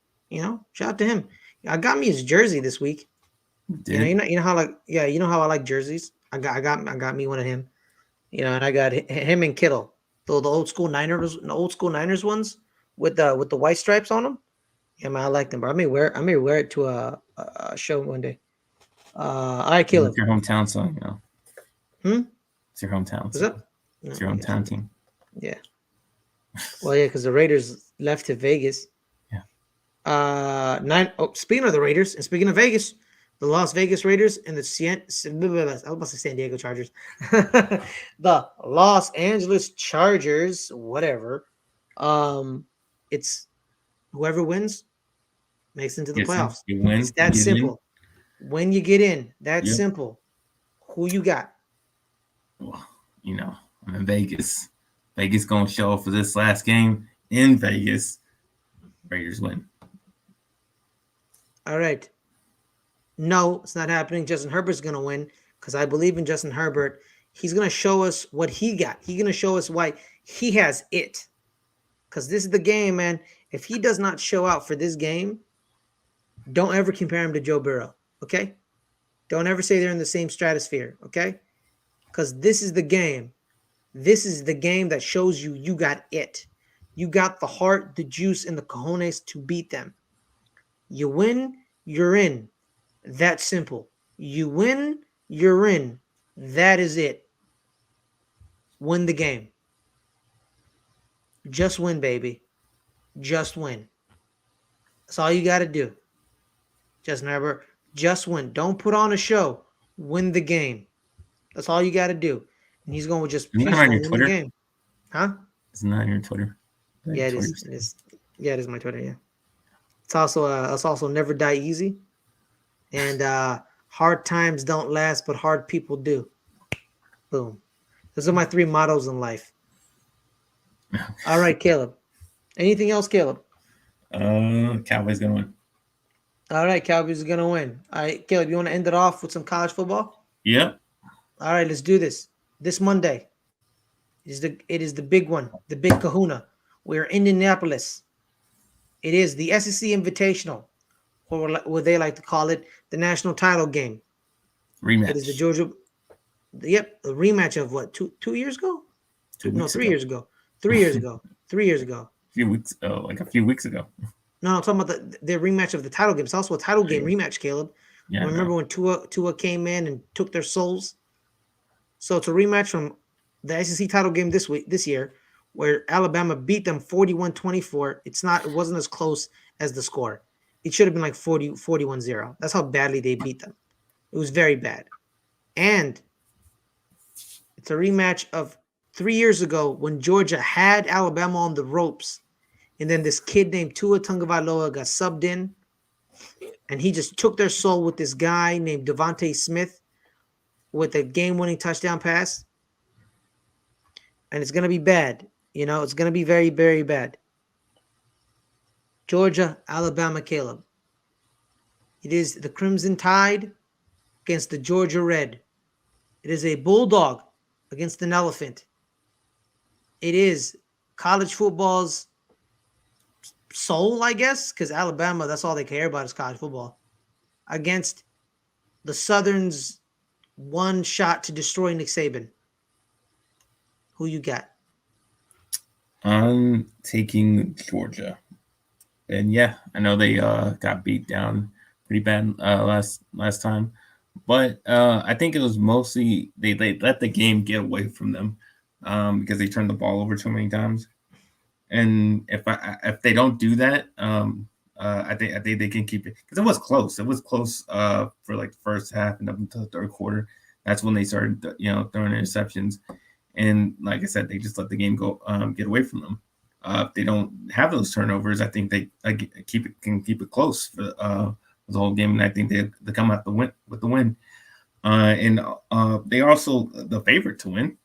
shout out to him. I got me his jersey this week. You know how I like jerseys. I got me one of him. And I got him and Kittle, the old school Niners ones with the white stripes on them. Yeah, man, I like them, bro. I may wear it to a show one day. All right, Caleb. It's your hometown song, It's It's your hometown What's team. up? No, It's your yeah, hometown team. yeah. Well, yeah, because the Raiders left to Vegas. Yeah. Nine. Oh, speaking of the Raiders and speaking of Vegas, the Las Vegas Raiders and the I was about to say San Diego Chargers, the Los Angeles Chargers, whatever. It's whoever wins makes it into the Yes, sir. playoffs. You It's win. You that get in. simple. When you get in, that's Yep. simple. Who you got? Well, I'm in Vegas. Vegas gonna show up for this last game in Vegas. Raiders win. All right. No, it's not happening. Justin Herbert's going to win because I believe in Justin Herbert. He's going to show us what he got. He's going to show us why he has it. Because this is the game, man. If he does not show out for this game, don't ever compare him to Joe Burrow, okay? Don't ever say they're in the same stratosphere, okay? Because this is the game. This is the game that shows you got it. You got the heart, the juice, and the cojones to beat them. You win, you're in. That simple. You win, you're in. That is it. Win the game. Just win, baby. Just win. That's all you got to do. Justin Herbert, just win. Don't put on a show. Win the game. That's all you got to do. And he's going to just Isn't that he's on going your to win Twitter? the game. Huh? Isn't that on your Twitter? Yeah, it is. It is. Yeah, it is my Twitter. Yeah. It's also never die easy. And hard times don't last, but hard people do. Boom. Those are my 3 mottos in life. All right, Caleb. Anything else, Caleb? Cowboys gonna win. All right, Cowboys are gonna win. All right, Caleb, you want to end it off with some college football? Yep. All right, let's do this. This Monday it is the big one, the big kahuna. We're in Indianapolis. It is the SEC Invitational, or what they like to call it, the national title game. Rematch. It is the Georgia. Yep, a rematch of what? 2 years ago? 3 years ago. 3 years ago. 3 years ago. A few weeks ago. No, I'm talking about the rematch of the title game. It's also a title game rematch, Caleb. Yeah. Remember when Tua came in and took their souls? So it's a rematch from the SEC title game this year, where Alabama beat them 41-24. It wasn't as close as the score. It should have been like 41-0. That's how badly they beat them. It was very bad. And it's a rematch of 3 years ago when Georgia had Alabama on the ropes. And then this kid named Tua Tagovailoa got subbed in. And he just took their soul with this guy named Devontae Smith with a game-winning touchdown pass. And it's going to be bad. It's going to be very, very bad. Georgia, Alabama, Caleb. It is the Crimson Tide against the Georgia Red. It is a bulldog against an elephant. It is college football's soul, I guess, because Alabama, that's all they care about is college football, against the Southern's one shot to destroy Nick Saban. Who you got? I'm taking Georgia. And yeah, I know they got beat down pretty bad last time. But I think it was mostly they let the game get away from them because they turned the ball over so many times. And if they don't do that, I think they can keep it, because it was close. It was close for like the first half and up until the third quarter. That's when they started throwing interceptions. And like I said, they just let the game go get away from them. If they don't have those turnovers, I think they can keep it close for the whole game, and I think they come out with the win. And they are also the favorite to win.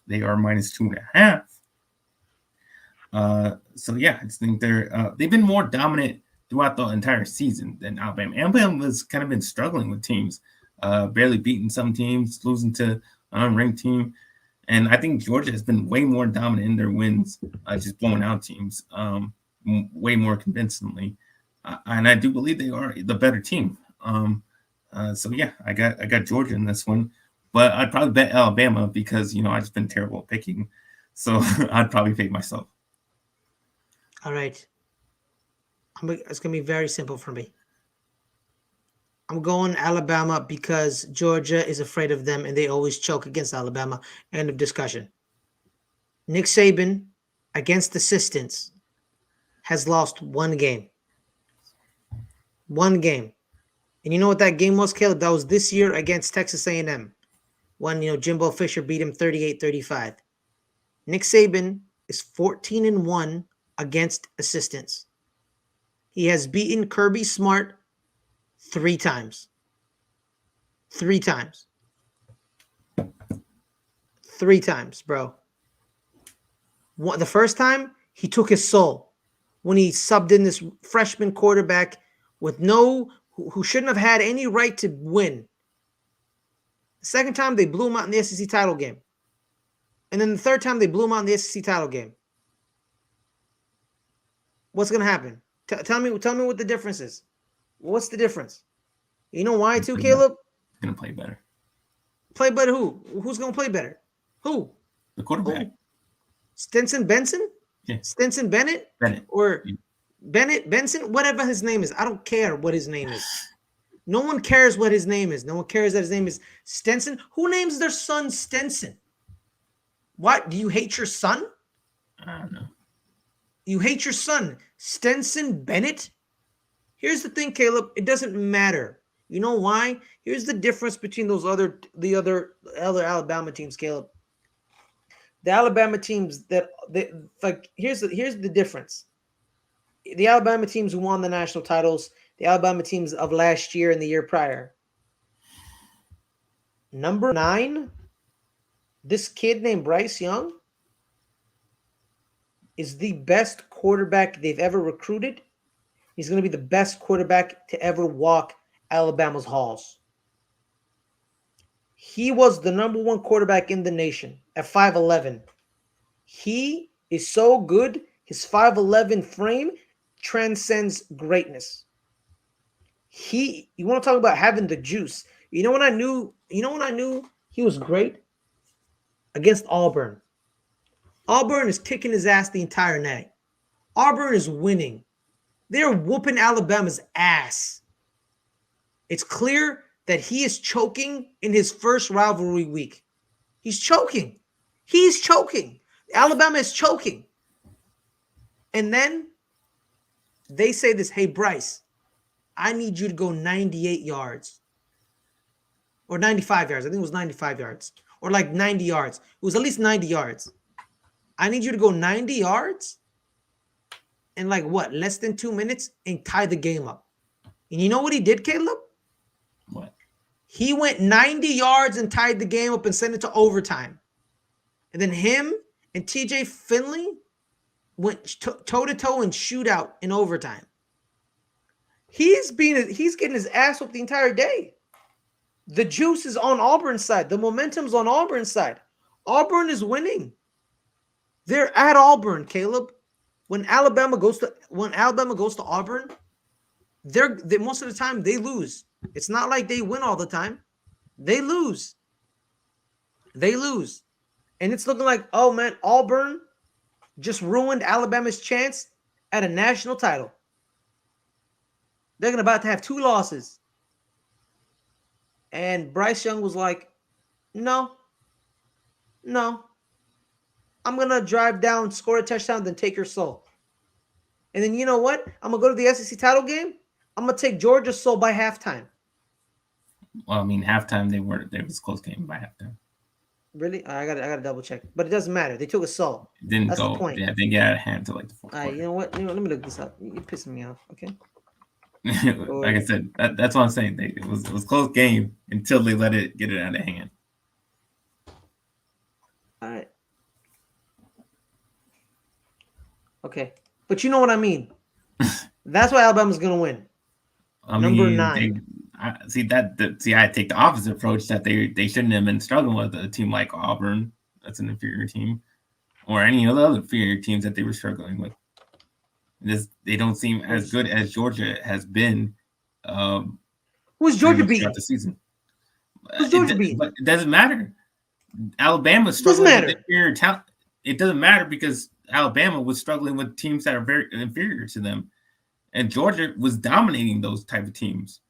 They are -2.5. So yeah, I just think they've been more dominant throughout the entire season than Alabama. Alabama has kind of been struggling with teams, barely beating some teams, losing to an unranked team. And I think Georgia has been way more dominant in their wins, just blowing out teams way more convincingly. And I do believe they are the better team. So yeah, I got Georgia in this one, but I'd probably bet Alabama because I've just been terrible at picking. So I'd probably pick myself. All right. It's gonna be very simple for me. I'm going Alabama because Georgia is afraid of them and they always choke against Alabama. End of discussion. Nick Saban, against assistants, has lost one game. One game. And you know what that game was, Caleb? That was this year against Texas A&M. When, Jimbo Fisher beat him 38-35. Nick Saban is 14-1 against assistants. He has beaten Kirby Smart 3 times. 3 times. 3 times, bro. The first time, he took his soul when he subbed in this freshman quarterback with who shouldn't have had any right to win. The second time, they blew him out in the SEC title game. And then the third time, they blew him out in the SEC title game. What's going to happen? Tell me what the difference is. What's the difference? You know why, too, Caleb? He's going to play better. Play better who? Who's going to play better? Who? The quarterback. Who? Stinson Benson? Yeah. Stinson Bennett? Bennett. Or Bennett Benson? Whatever his name is. I don't care what his name is. No one cares what his name is. No one cares that his name is Stenson. Who names their son Stenson? What? Do you hate your son? I don't know. You hate your son. Stenson Bennett? Here's the thing, Caleb. It doesn't matter. You know why? Here's the difference between the other Alabama teams, Caleb. The Alabama teams here's the difference. The Alabama teams who won the national titles, the Alabama teams of last year and the year prior. Number 9, this kid named Bryce Young is the best quarterback they've ever recruited. He's going to be the best quarterback to ever walk Alabama's halls. He was the number 1 quarterback in the nation at 5'11". He is so good. His 5'11" frame transcends greatness. You want to talk about having the juice. You know when I knew he was great? Against Auburn. Auburn is kicking his ass the entire night. Auburn is winning. They're whooping Alabama's ass. It's clear that he is choking in his first rivalry week. He's choking. He's choking. Alabama is choking. And then they say this, hey, Bryce, I need you to go 98 yards. Or 95 yards. I think it was 95 yards. Or like 90 yards. It was at least 90 yards. I need you to go 90 yards in like what? Less than 2 minutes and tie the game up. And you know what he did, Caleb? What? He went 90 yards and tied the game up and sent it to overtime. And then him and TJ Finley went toe-to-toe in shootout in overtime. He's getting his ass whooped the entire day. The juice is on Auburn's side. The momentum's on Auburn's side. Auburn is winning. They're at Auburn, Caleb. When Alabama goes to Auburn, they most of the time they lose. It's not like they win all the time. They lose. They lose. And it's looking like, oh man, Auburn just ruined Alabama's chance at a national title. They're about to have 2 losses. And Bryce Young was like, no. I'm going to drive down, score a touchdown, then take your soul. And then you know what? I'm going to go to the SEC title game. I'm going to take Georgia's soul by halftime. Well, I mean, halftime, there was a close game by halftime. Really? I got to double check. But it doesn't matter. They took a soul. It didn't That's go. The point. Yeah, they get out of hand to like the 4th quarter. You know what? Let me look this up. You're pissing me off, okay? Like I said, that's what I'm saying. It was a close game until they get it out of hand. All right. Okay. But you know what I mean. That's why Alabama's going to win. Number 9. I take the opposite approach that they shouldn't have been struggling with a team like Auburn. That's an inferior team. Or any of the other inferior teams that they were struggling with. They don't seem as good as Georgia has been. Who's Georgia beating throughout the season? Who's Georgia beating? But it doesn't matter. Alabama struggling with inferior talent. It doesn't matter because Alabama was struggling with teams that are very inferior to them, and Georgia was dominating those type of teams.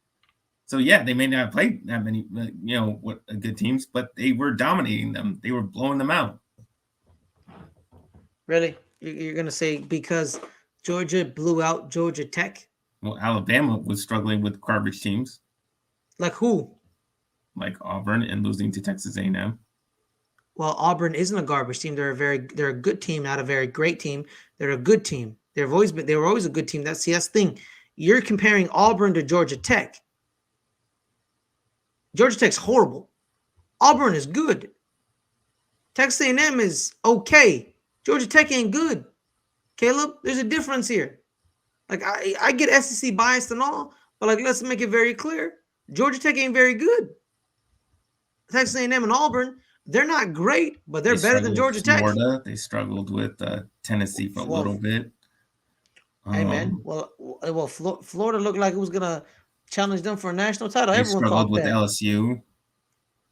So yeah, they may not have played that many, good teams, but they were dominating them. They were blowing them out. Really? You're gonna say because Georgia blew out Georgia Tech? Well, Alabama was struggling with garbage teams Like who? like Auburn and losing to Texas A&M. Well, Auburn isn't a garbage team. They're a good team, not a very great team. They're a good team. They were always a good team. That's the thing. You're comparing Auburn to Georgia Tech. Georgia Tech's horrible. Auburn is good. Texas A&M is okay. Georgia Tech ain't good. Caleb, there's a difference here. Like I get SEC biased and all, but like let's make it very clear. Georgia Tech ain't very good. Texas A&M and Auburn, they're not great, but they're better than Georgia Tech. Florida, they struggled with Tennessee for a little bit. Hey man, well, Florida looked like it was gonna challenge them for a national title. They Everyone struggled thought with that. LSU.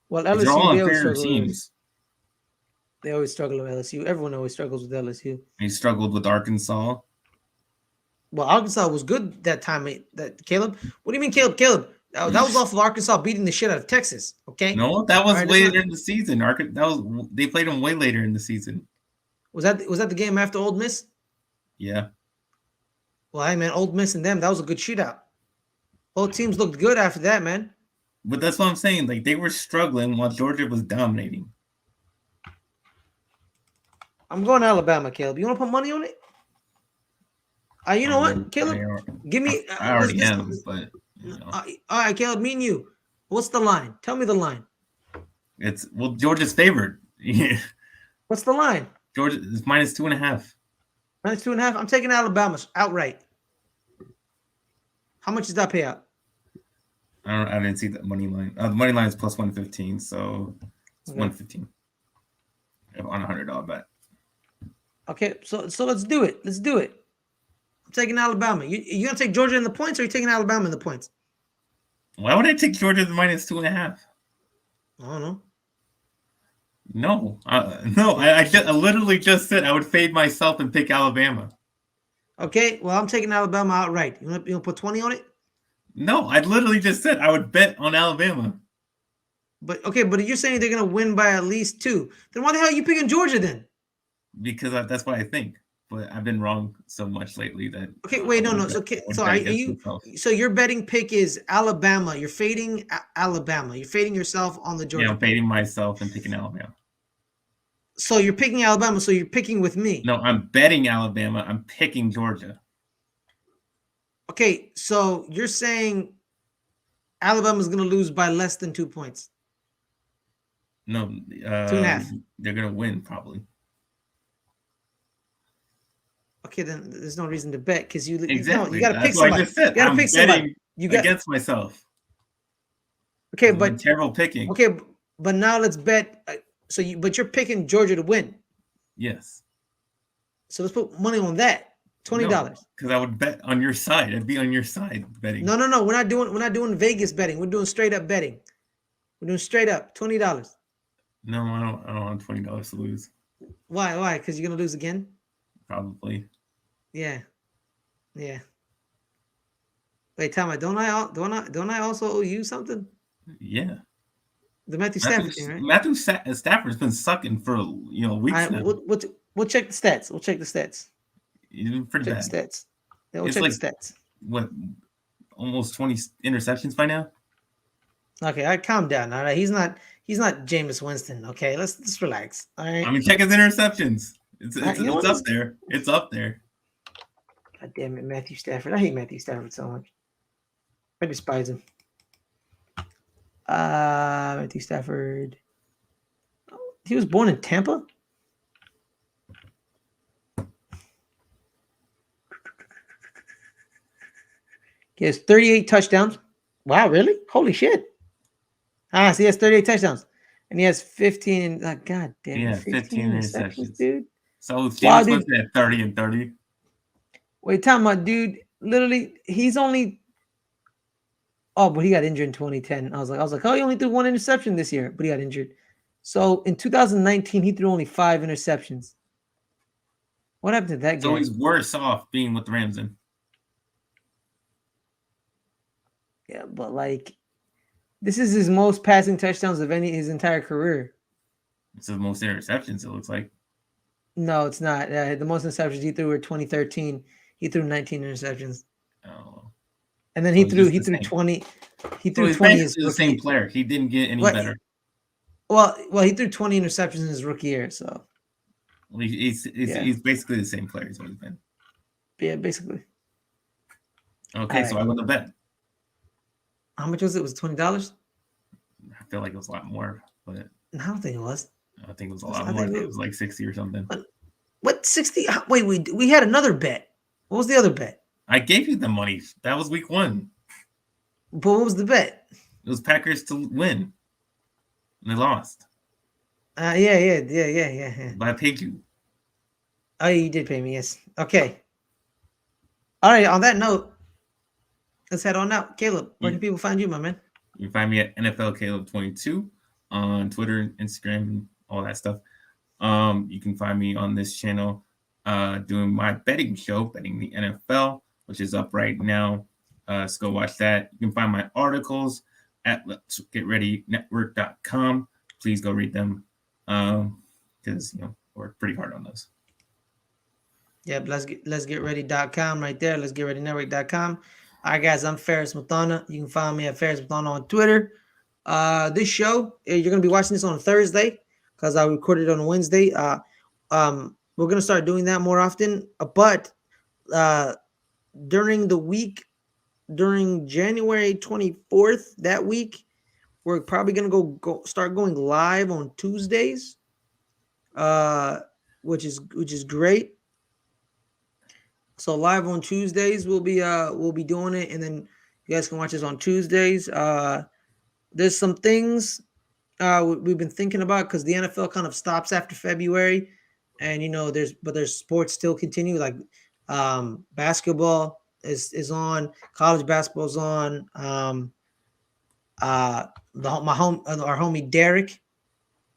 Well, They're LSU all they always unfair struggle teams. They always struggle with LSU. Everyone always struggles with LSU. They struggled with Arkansas. Well, Arkansas was good that time. That Caleb. What do you mean, Caleb? Caleb. That was off of Arkansas beating the shit out of Texas. Okay. No, that was later in the season. They played them way later in the season. Was that the game after Old Miss? Yeah. Well, hey man, Old Miss and them, that was a good shootout. Both teams looked good after that, man. But that's what I'm saying. Like they were struggling while Georgia was dominating. I'm going to Alabama, Caleb. You want to put money on it? You know what, Caleb? Give me. I already am, but. All right, Caleb, me and you. What's the line? Tell me the line. Georgia's favored. Yeah. What's the line? Georgia is -2.5. -2.5. I'm taking Alabama outright. How much does that pay out? I didn't see the money line. The money line is +115, so it's 115 on a $100 bet. Okay, so let's do it. Let's do it. I'm taking Alabama. You gonna take Georgia in the points, or are you taking Alabama in the points? Why would I take Georgia -2.5? I don't know. No, I literally just said I would fade myself and pick Alabama. Okay, well I'm taking Alabama outright. You want to put 20 on it? No, I literally just said I would bet on Alabama. But you're saying they're gonna win by at least 2. Then why the hell are you picking Georgia then? Because that's what I think. But I've been wrong so much lately that. Okay, wait, no. So are you? So your betting pick is Alabama. You're fading Alabama. You're fading yourself on the Georgia. Yeah, I'm fading myself and picking Alabama. So you're picking Alabama. So you're picking with me. No, I'm betting Alabama. I'm picking Georgia. Okay, so you're saying Alabama's going to lose by less than 2 points? No, 2.5. They're going to win probably. Okay, then there's no reason to bet because you got to pick somebody. I just said. You got to pick somebody. Against myself. Okay, but terrible picking. Okay, but now let's bet. But you're picking Georgia to win. Yes. So let's put money on that. $20. Because I would bet on your side. I'd be on your side betting. No. We're not doing Vegas betting. We're doing straight up betting. We're doing straight up $20. No, I don't want $20 to lose. Why? Because you're gonna lose again? Probably. Yeah. Wait, Tom, don't I also owe you something? Yeah. The Matthew Stafford thing, right? Matthew Stafford's been sucking for weeks now. We'll check the stats. We'll check the stats. He's been pretty bad. The stats. Yeah, we'll check the stats. What? Almost 20 interceptions by now. Okay, all right, calm down. All right, he's not Jameis Winston. Okay, let's relax. All right. I mean, check his interceptions. It's up there. It's up there. God damn it, Matthew Stafford. I hate Matthew Stafford so much. I despise him. Matthew Stafford. He was born in Tampa? He has 38 touchdowns. Wow, really? Holy shit. So he has 38 touchdowns. And he has 15. God damn it. 15 interceptions, dude. So James Winston at 30 and 30. Wait, time out, dude. Literally, he's only. Oh, but he got injured in 2010. I was like, oh, he only threw 1 interception this year, but he got injured. So in 2019, he threw only 5 interceptions. What happened to that guy? So he's worse off being with the Rams then. Yeah, but like This is his most passing touchdowns of his entire career. It's the most interceptions, it looks like. No, it's not. The most interceptions he threw were 2013. He threw 19 interceptions, Oh, and then so he it's threw just he the threw same. 20. He So threw he's 20 his basically the same rookie. player. He didn't get any What? better. Well, he threw 20 interceptions in his rookie year. So yeah, He's basically the same player he's always been. yeah, basically. All Okay, so right. I won the bet. How much was it? Was it $20? I feel like it was a lot more, but I don't think it was. I think it was a lot I more. I think think it was like 60 or something. what 60? Wait, we had another bet. What was the other bet? I gave you the money. That was week 1. But what was the bet? It was Packers to win. And they lost. Yeah. But I paid you. Oh, you did pay me. Yes. Okay. All right. On that note, let's head on out. Caleb, where can You, people find you, my man? you can find me at NFL Caleb22 on Twitter, Instagram, all that stuff. You can find me on this channel doing my betting show, Betting the NFL, which is up right now. So go watch that. You can find my articles at letsgetreadynetwork.com. Please go read them because we work pretty hard on those. Yeah, let's get ready.com right there. Let's get ready network.com. All right, guys, I'm Ferris Muthana. You can find me at Ferris Muthana on Twitter. This show, you're going to be watching this on a Thursday because I recorded it on a Wednesday. We're going to start doing that more often. But during the week, during January 24th, that week, we're probably going to go start going live on Tuesdays, which is great. So live on Tuesdays, we'll be doing it, and then you guys can watch us on Tuesdays. There's some things we've been thinking about because the NFL kind of stops after February, and there's sports still continue, like basketball is on, college basketball is on. Our homie Derek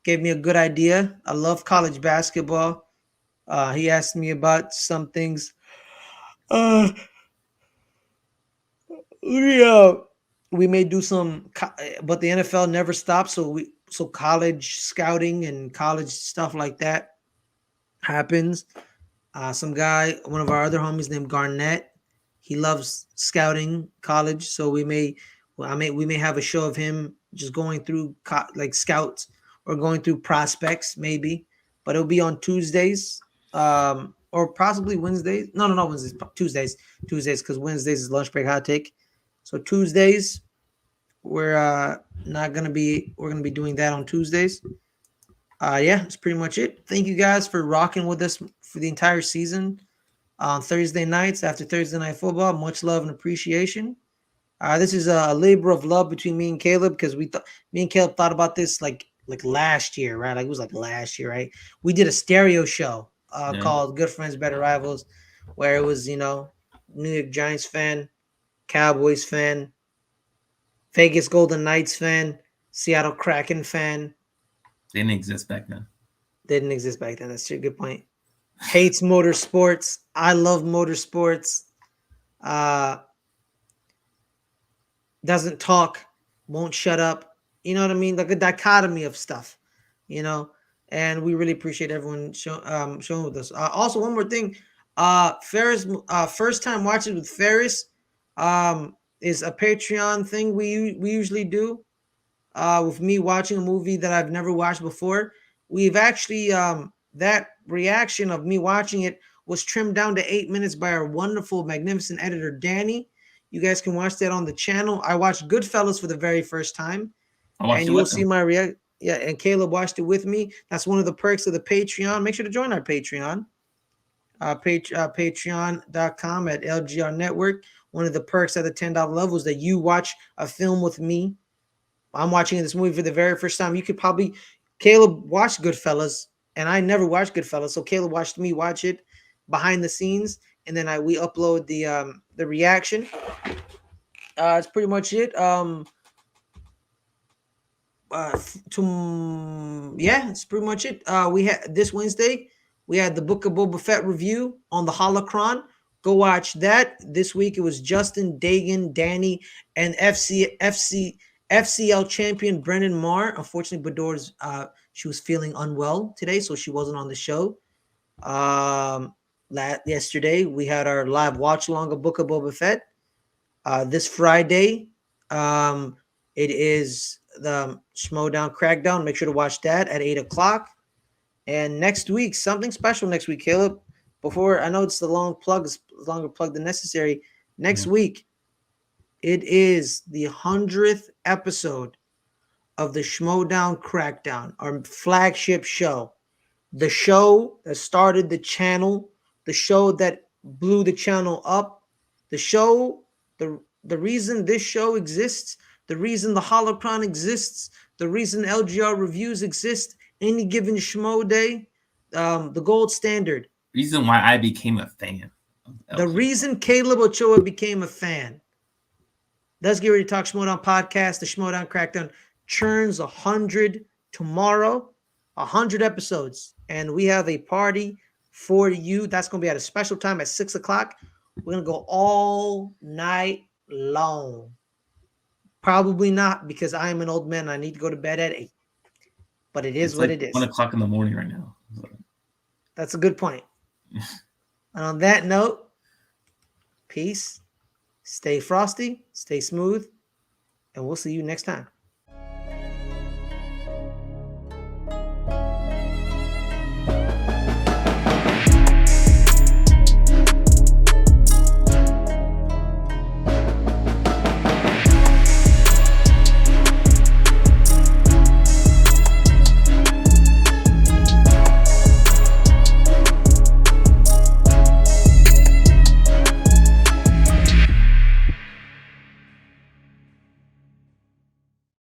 gave me a good idea. I love college basketball. He asked me about some things. We may do some, but the NFL never stops. So college scouting and college stuff like that happens. Some guy, one of our other homies named Garnett, he loves scouting college. So we may have a show of him just going through like scouts or going through prospects maybe, but it'll be on Tuesdays. Or possibly Wednesdays. No, Wednesdays, Tuesdays, because Wednesdays is lunch break hot take. So Tuesdays, we're gonna be doing that on Tuesdays. Yeah, that's pretty much it. Thank you guys for rocking with us for the entire season on Thursday nights after Thursday Night Football. Much love and appreciation. This is a labor of love between me and Caleb because me and Caleb thought about this like last year, right? Like it was like last year, right? We did a stereo show called Good Friends, Better Rivals, where it was, New York Giants fan, Cowboys fan, Vegas Golden Knights fan, Seattle Kraken fan. They didn't exist back then. Didn't exist back then. That's a good point. Hates motorsports. I love motorsports. Doesn't talk, won't shut up. You know what I mean? Like a dichotomy of stuff, and we really appreciate everyone showing with us. Also, one more thing. Ferris, first time watching with Ferris is a Patreon thing we usually do with me watching a movie that I've never watched before. We've actually, that reaction of me watching it was trimmed down to 8 minutes by our wonderful, magnificent editor, Danny. You guys can watch that on the channel. I watched Goodfellas for the very first time. And you'll see my react. Yeah, and Caleb watched it with me. That's one of the perks of the Patreon. Make sure to join our Patreon. Patreon.com at LGR Network. One of the perks at the $10 level is that you watch a film with me. I'm watching this movie for the very first time. Caleb watched Goodfellas, and I never watched Goodfellas. So Caleb watched me watch it behind the scenes, and then we upload the reaction. That's pretty much it. It's pretty much it. We had this Wednesday, we had the Book of Boba Fett review on the Holocron. Go watch that. This week it was Justin, Dagan, Danny, and FC FCL champion Brennan Marr. Unfortunately, Bador's she was feeling unwell today, so she wasn't on the show. Yesterday we had our live watch along of Book of Boba Fett. This Friday, it is the Schmodown Crackdown. Make sure to watch that at 8:00. And next week, something special next week, Caleb. Before I know it's the longer plug than necessary. Next week, it is the 100th episode of the Schmodown Crackdown, our flagship show. The show that started the channel, the show that blew the channel up, the show, the reason this show exists, the reason the Holocron exists, the reason LGR reviews exist, any given Schmo day, the gold standard. Reason why I became a fan. The reason Caleb Ochoa became a fan. Let's get ready to talk Schmodown podcast. The Schmodown Crackdown churns 100 tomorrow, 100 episodes. And we have a party for you. That's going to be at a special time at 6:00. We're going to go all night long. Probably not, because I am an old man. I need to go to bed at 8. But it is what it is. 1:00 in the morning right now. That's a good point. And on that note, peace. Stay frosty, stay smooth, and we'll see you next time.